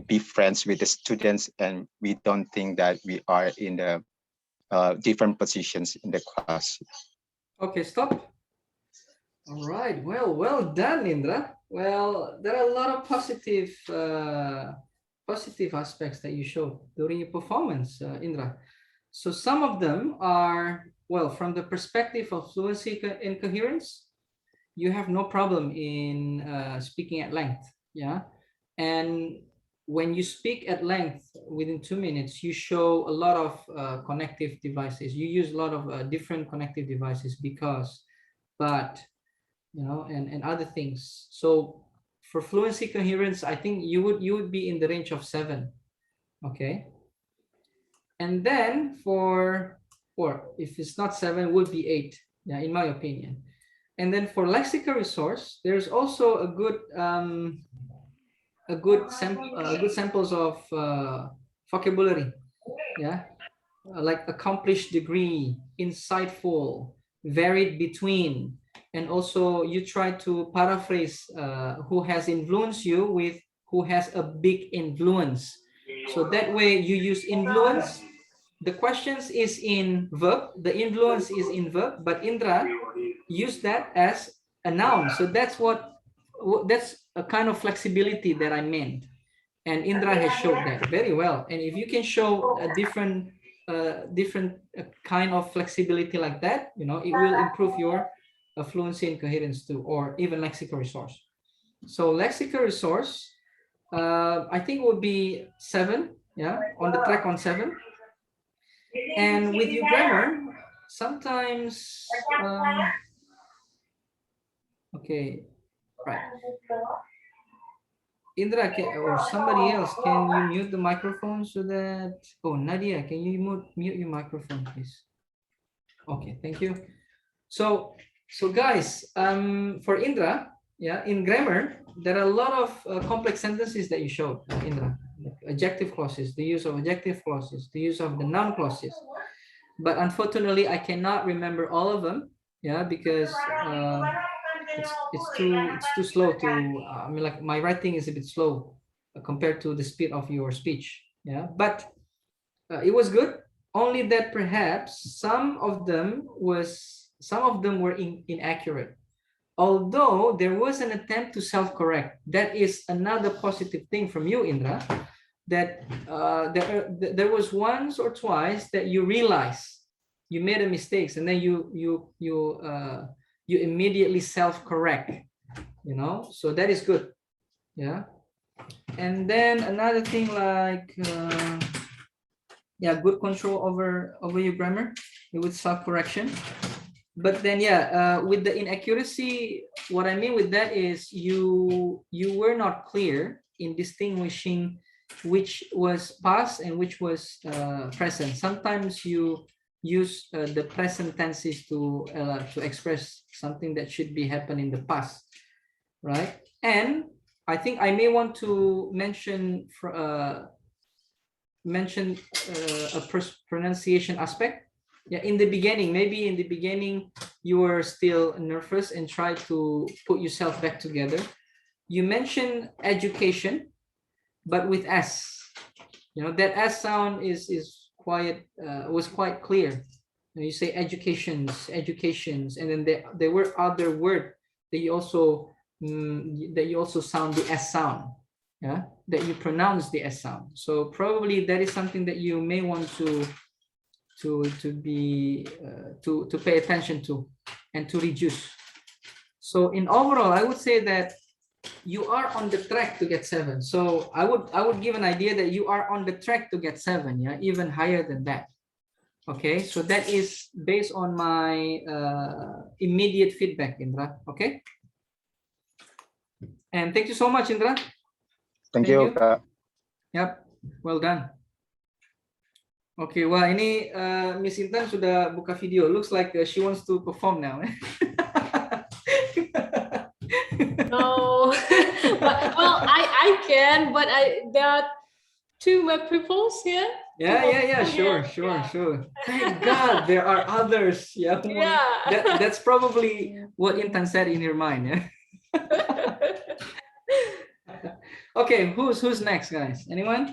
be friends with the students, and we don't think that we are in the different positions in the class. Okay, stop. All right. Well done, Indra. Well, there are a lot of positive aspects that you showed during your performance, Indra. So some of them are, well, from the perspective of fluency and coherence, you have no problem in speaking at length. Yeah. And when you speak at length within 2 minutes, you show a lot of connective devices. You use a lot of different connective devices, because, but, and other things. So For fluency coherence, I think you would be in the range of 7. Okay. And then or if it's not 7, would be 8. Yeah, in my opinion. And then for lexical resource, there's also a good samples of vocabulary. Yeah, like accomplished degree, insightful, varied between, and also you try to paraphrase who has influenced you with who has a big influence. So that way you use influence. The questions is in verb, the influence is in verb, but Indra use that as a noun. So that's a kind of flexibility that I meant. And Indra has showed that very well. And if you can show a different kind of flexibility like that, you know, it will improve your fluency and coherence too, or even lexical resource. So lexical resource, I think would be 7, yeah, on the track on 7. And with your grammar, sometimes, okay, right. Indra, or somebody else, can you mute the microphone so that, oh, Nadia, can you mute your microphone, please? Okay, thank you. So guys, for Indra, yeah, in grammar, there are a lot of complex sentences that you showed, Indra. Adjective clauses, the use of adjective clauses, the use of the noun clauses. But unfortunately, I cannot remember all of them, yeah, because it's too slow to. I mean, like my writing is a bit slow compared to the speed of your speech, yeah. But it was good. Only that perhaps some of them were inaccurate. Although there was an attempt to self-correct. That is another positive thing from you, Indra, that there was once or twice that you realize you made a mistake, and then you immediately self-correct, you know, so that is good. Yeah. And then another thing, like yeah, good control over your grammar with self-correction. But then yeah, with the inaccuracy, what I mean with that is you were not clear in distinguishing which was past and which was present. Sometimes you use the present tenses to express something that should be happening in the past, right? And I think I may want to mention a pronunciation aspect. Yeah, in the beginning, maybe in the beginning you were still nervous and try to put yourself back together. You mentioned education, but with S. You know, that S sound was quite clear. You say educations, and then there were other words that you also sound the S sound. Yeah, that you pronounce the S sound. So probably that is something that you may want to pay attention to and to reduce. So in overall, I would say that you are on the track to get 7. So I would give an idea that you are on the track to get 7, yeah, even higher than that. Okay, so that is based on my immediate feedback, Indra. Okay, and thank you so much, Indra. Thank you, Kak. Yep, well done. Okay, wah ini Miss Intan sudah buka video. Looks like she wants to perform now. No, well, I can, but there are 2 more pupils here. Yeah, sure. Thank God there are others. Yeah, that's probably what Intan said in her mind. Yeah. Okay, who's next, guys? Anyone?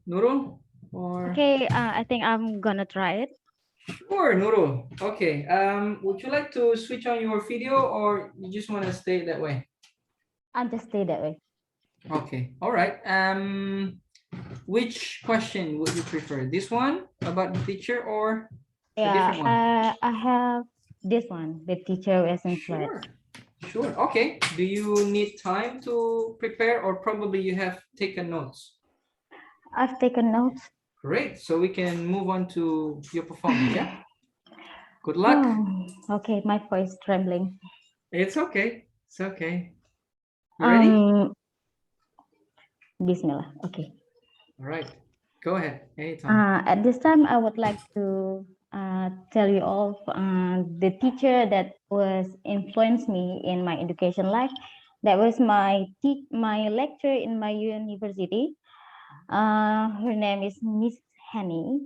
Nurul? Or Okay, I think I'm gonna try it. sure, Nurul. Okay. Would you like to switch on your video, or you just want to stay that way? I'll just stay that way. Okay. All right. Which question would you prefer? This one about the teacher, or a different one? I have this one, the teacher isn't flat. Sure. Okay. Do you need time to prepare, or probably you have taken notes? I've taken notes. Great. So we can move on to your performance. Yeah. Good luck. Okay, my voice trembling. It's okay. It's okay. You ready? Bismillah. Okay. All right. Go ahead. Anytime. At this time, I would like to tell you all the teacher that was influenced me in my education life. That was my lecturer in my university. Her name is Miss Henny.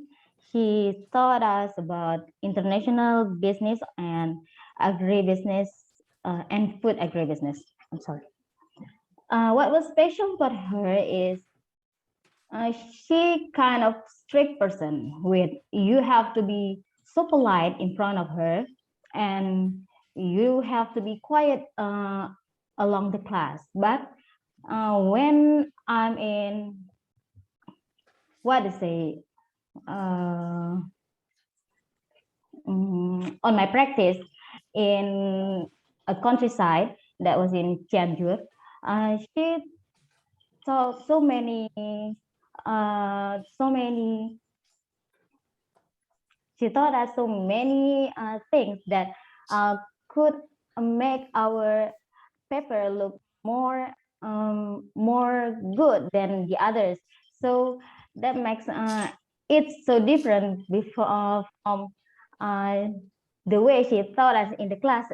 She taught us about international business and agribusiness and food agribusiness. I'm sorry. What was special about her is she kind of strict person with you have to be so polite in front of her and you have to be quiet along the class. But when I'm in what to say on my practice in a countryside that was in Cianjur, she taught so many she taught us so many things that could make our paper look more good than the others. So that makes it so different before from the way she taught us in the class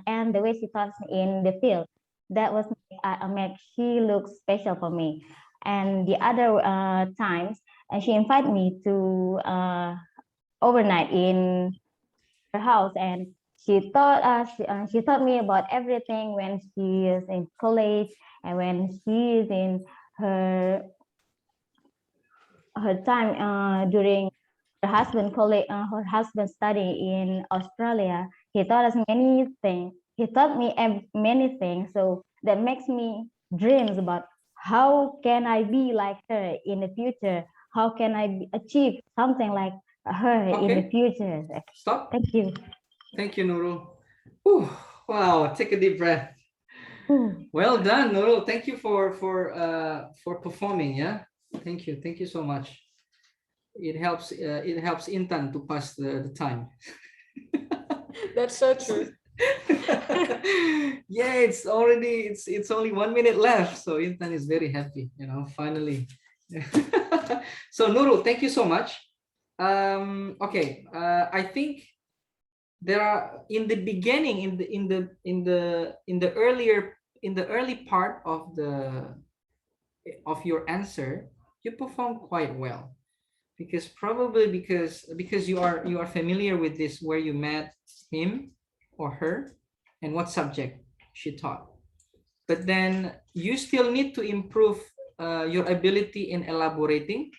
and the way she taught us in the field. That was make she look special for me. And the other times, she invited me to overnight in her house, and she taught us. She taught me about everything when she is in college and when she is in her time during her husband college, her husband study in Australia. He taught us many things. He taught me many things. So that makes me dreams about how can I be like her in the future? How can I achieve something like her in the Okay. future? Stop. Thank you. Thank you, Nurul. Whew. Wow. Take a deep breath. Well done, Nurul. Thank you for performing. Yeah. Thank you. Thank you so much. It helps Intan to pass the time. That's so true. Yeah, it's only 1 minute left, so Intan is very happy, finally. So Nurul, thank you so much. Okay, I think there are in the beginning, in the early part of your answer, you performed quite well, because you are familiar with this, where you met him or her and what subject she taught. But then you still need to improve your ability in elaborating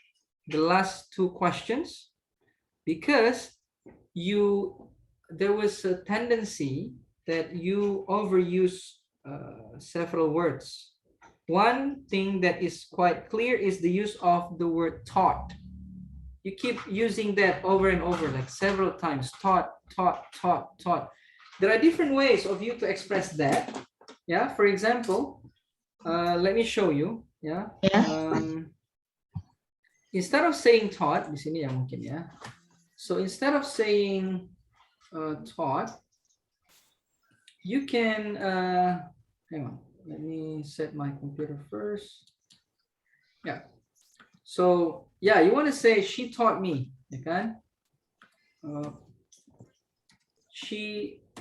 the last two questions, because there was a tendency that you overuse several words. One thing that is quite clear is the use of the word taught. You keep using that over and over, like several times. Taught, taught, taught, taught. There are different ways of you to express that. Yeah, for example, let me show you. Yeah. Instead of saying taught, di sini ya mungkin ya. So instead of saying taught, you can, hang on, let me set my computer first. Yeah. So yeah, you want to say she taught me, okay?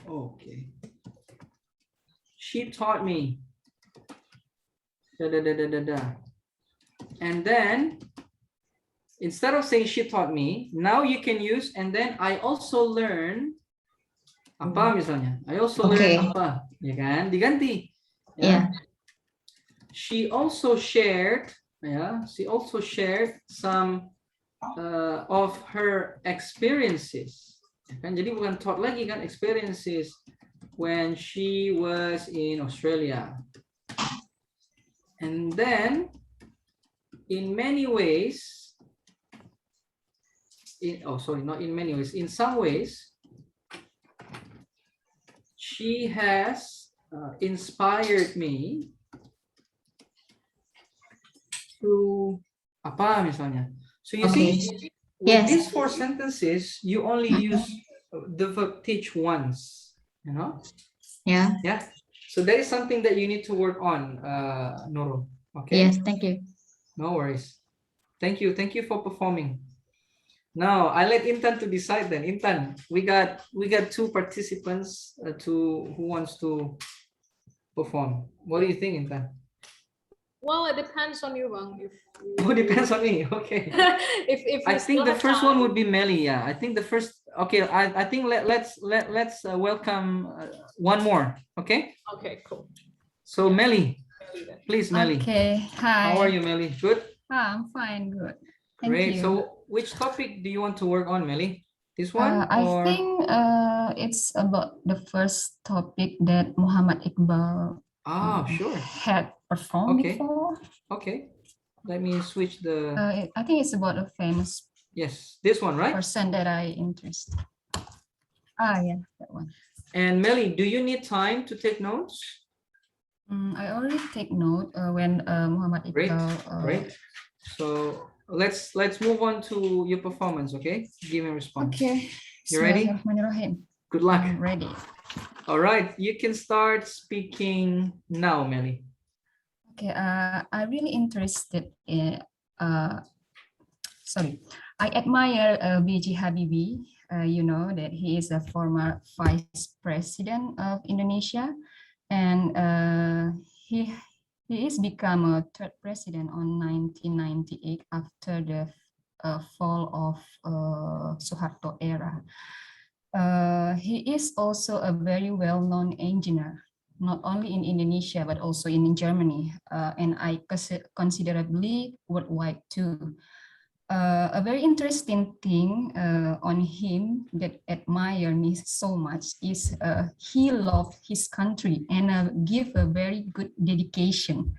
Okay. She taught me. And then instead of saying she taught me, now you can use and then I also learn apa misalnya. I also learn apa, ya kan? Diganti. Yeah. She also shared, some of her experiences. Kan? Jadi bukan taught lagi kan, experiences when she was in Australia. And then in many ways, not in many ways, in some ways, she has inspired me to apa misalnya. So you see, with these 4 sentences, you only use the verb teach once, Yeah. Yeah. So that is something that you need to work on, Nurul. Okay. Yes, thank you. No worries. Thank you. Thank you for performing. Now I let Intan to decide then. Intan, we got two participants who wants to perform. What do you think, Intan? Well, it depends on you, Bang. If Oh, depends on me. Okay. if I you think still the have first one time. would be Melly. Yeah, I think the first. Okay, I think let's welcome one more. Okay. Okay, cool. So Yeah. Melly, please, Melly. Okay, hi. How are you, Melly? Good. I'm fine, good. Thank Great. you. So which topic do you want to work on, Melly? This one I or? think it's about the first topic that Muhammad Iqbal Sure. had performed Okay. before. Okay. Let me switch the. I think it's about a famous Yes, this one, right? person that I interest. Yeah, that one. And Melly, do you need time to take notes? I already take note when Muhammad Great, Iqbal. great. So let's move on to your performance. Okay, give me a response. Okay. You ready? Bismillahirrahmanirrahim. Good luck. I'm ready. All right, you can start speaking now, Melly. Okay, I'm really interested in, sorry, I admire B.J. Habibie. You know that he is a former vice president of Indonesia, and he is become a third president on 1998 after the fall of Suharto era. He is also a very well-known engineer, not only in Indonesia, but also in Germany, and I considerably worldwide too. A very interesting thing on him that admire me so much is he loved his country and give a very good dedication.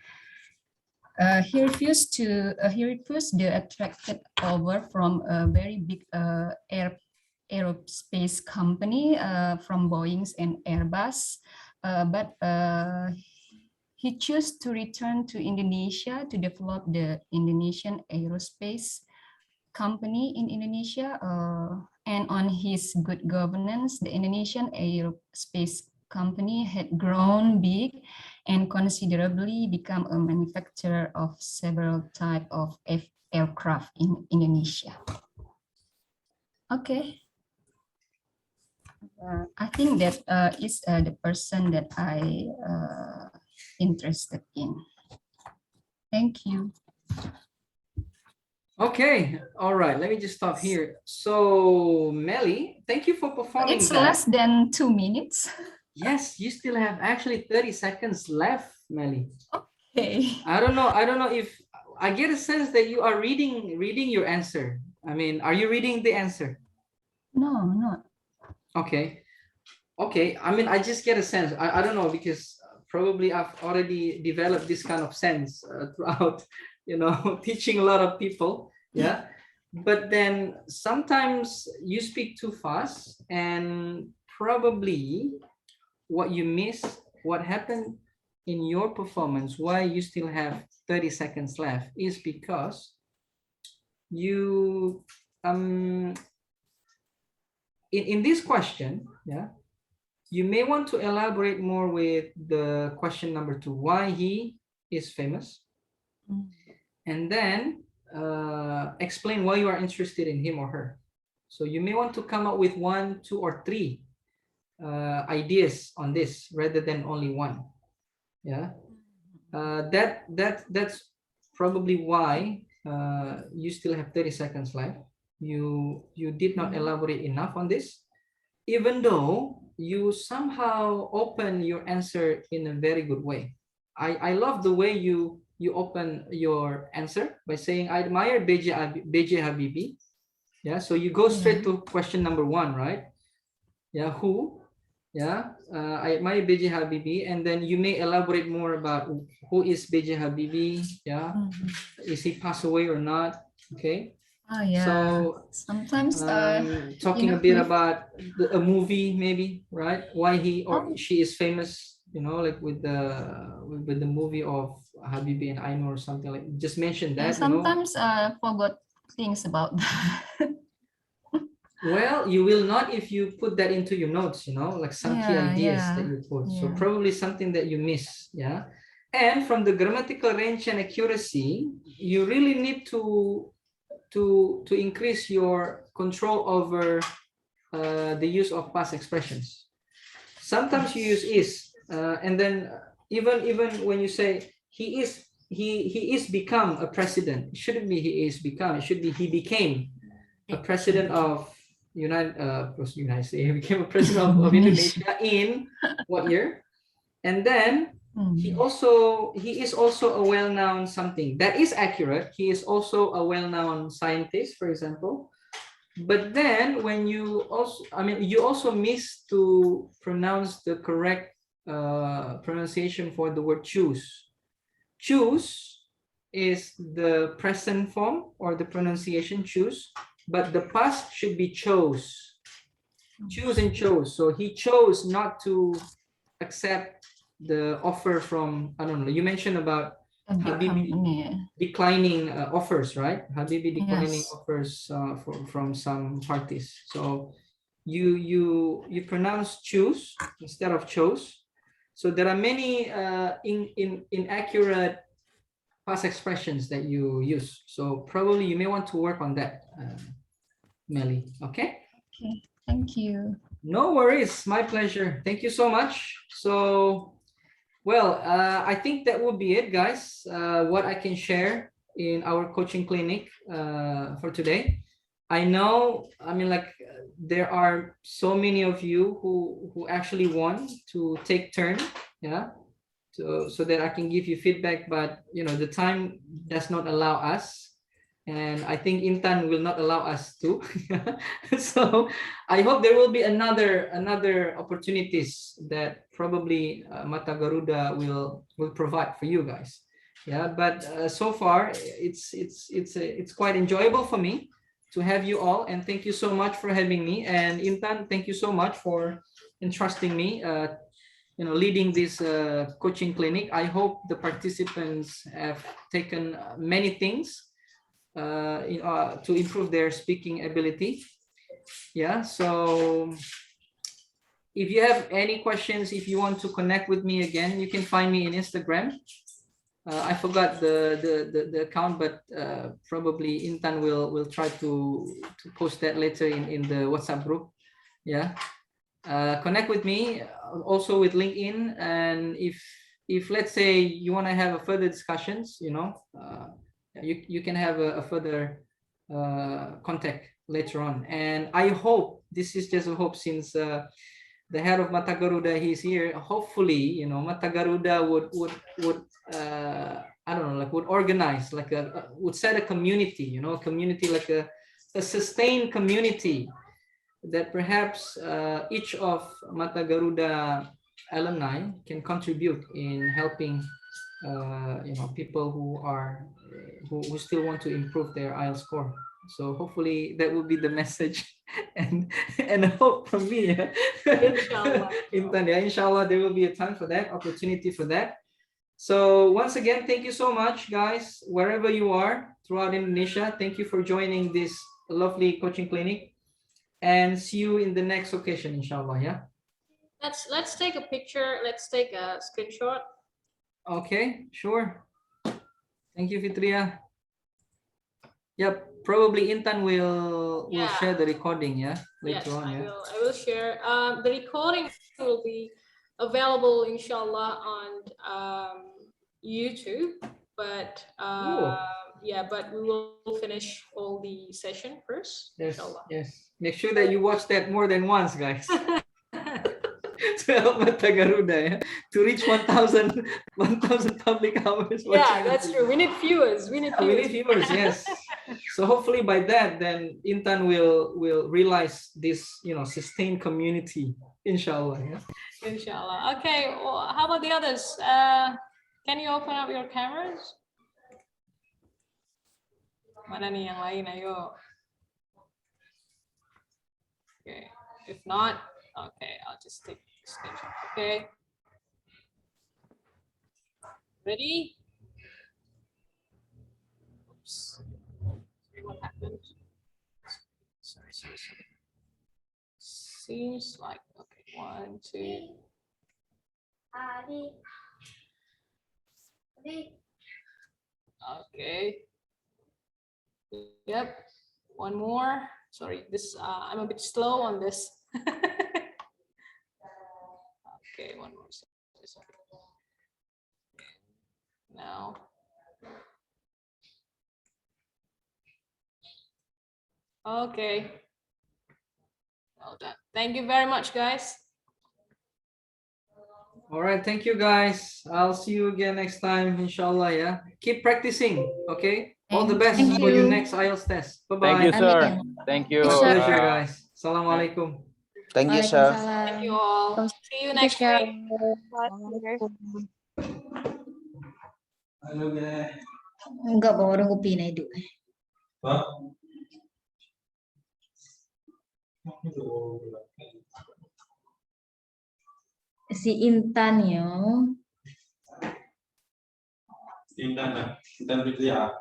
He refused the attracted over from a very big aerospace company from Boeing and Airbus, but he chose to return to Indonesia to develop the Indonesian aerospace company in Indonesia, and on his good governance, the Indonesian aerospace company had grown big and considerably become a manufacturer of several types of aircraft in Indonesia. Okay. I think that is the person that I interested in. Thank you. Okay, all right. Let me just stop here. So, Melly, thank you for performing. It's less than 2 minutes. Yes, you still have actually 30 seconds left, Melly. Okay. I don't know if I get a sense that you are reading your answer. I mean, are you reading the answer? No, I'm not. Okay. Okay. I mean, I just get a sense. I don't know, because probably I've already developed this kind of sense throughout, teaching a lot of people. Yeah. But then sometimes you speak too fast, and probably what you miss, what happened in your performance, why you still have 30 seconds left, is because you in this question, yeah, you may want to elaborate more with the question number 2, why he is famous, and then explain why you are interested in him or her. So you may want to come up with 1, 2, or 3 ideas on this rather than only one. Yeah, that's probably why you still have 30 seconds left. You did not elaborate enough on this, even though you somehow open your answer in a very good way. I love the way you open your answer by saying, I admire B.J. Habibie. Yeah, so you go straight to question number 1, right? Yeah, who? Yeah, I admire B.J. Habibie, and then you may elaborate more about who is B.J. Habibie. Yeah, is he passed away or not? Okay. Oh yeah. So sometimes talking a bit about a movie, maybe, right? Why he or she is famous, like with the movie of Habibie and Ainur or something, like, just mention that. Sometimes I forgot things about that. Well, you will not if you put that into your notes, you know, like some key ideas that you put. So probably something that you miss, yeah. And from the grammatical range and accuracy, you really need to increase your control over the use of past expressions. Sometimes you use is, and then even when you say he is become a president, it shouldn't be he is become. It should be he became a president of United States. He became a president of Indonesia in what year? And then he is also a well-known something that is accurate. He is also a well-known scientist, for example. But then when you also, you also miss to pronounce the correct pronunciation for the word choose. Choose is the present form or the pronunciation choose, but the past should be chose. Choose and chose. So he chose not to accept the offer from, I don't know, you mentioned about Habibi declining offers, right? Habibi declining offers from some parties. So you pronounce choose instead of chose. So there are many inaccurate past expressions that you use. So probably you may want to work on that, Melly. Okay. Okay. Thank you. No worries. My pleasure. Thank you so much. So, well, I think that would be it, guys. What I can share in our coaching clinic for today. I know, there are so many of you who actually want to take turn, yeah, so that I can give you feedback, but the time does not allow us, and I think Intan will not allow us to. So I hope there will be another opportunities that probably Mata Garuda will provide for you guys. Yeah, but so far it's quite enjoyable for me to have you all, and thank you so much for having me. And Intan, thank you so much for entrusting me leading this coaching clinic. I hope the participants have taken many things to improve their speaking ability. Yeah, so if you have any questions, if you want to connect with me again, you can find me in Instagram. I forgot the account, but probably Intan will try to post that later in the WhatsApp group. Yeah, connect with me also with LinkedIn, and if let's say you want to have a further discussions, you can have a further contact later on. And I hope, this is just a hope, since the head of Mata Garuda, he's here, hopefully Mata Garuda would I don't know, like would organize like would set a community, a community, like a sustained community, that perhaps each of Mata Garuda alumni can contribute in helping people who still want to improve their IELTS score. So hopefully that will be the message and a hope from me. Inshallah. Inshallah, there will be a time for that, opportunity for that. So once again, thank you so much, guys, wherever you are throughout Indonesia. Thank you for joining this lovely coaching clinic, and see you in the next occasion, inshallah. Yeah. Let's take a picture. Let's take a screenshot. Okay, sure. Thank you, Fitria. Yep, probably Intan will share the recording, yeah, later on. I will share. The recording will be available, inshallah, on YouTube. But but we will finish all the session first. Yes, Inshallah. yes. Make sure that you watch that more than once, guys. To help Mata Garuda, yeah? To reach 1,000 public hours. Yeah, that's true. We need viewers. We need viewers. Yes. So hopefully by that, then Intan will realize this, sustained community, inshallah. Yeah? Inshallah. Okay. Well, how about the others? Can you open up your cameras? Mana nih yang lain? Ayo. Okay. If not, okay, I'll just take a screenshot. Okay. Ready? Oops. What happened? Sorry. seems like, okay, 1, 2. Okay. Yep. One more. Sorry, this I'm a bit slow on this. Okay, one more. Sorry. Now. Okay. Well done. Thank you very much, guys. All right, thank you guys. I'll see you again next time, inshallah. Yeah, keep practicing. Okay. All the best Thank for your you. next IELTS test. Bye Thank you, bye. sir. Amin. Thank you. My Sir. pleasure, guys. Assalamualaikum. Thank you, sir. Thank you all. See you Thank you, next sir. week. Enggak bawa orang kopi na hidup. Si Intan yo. Intan Fitria.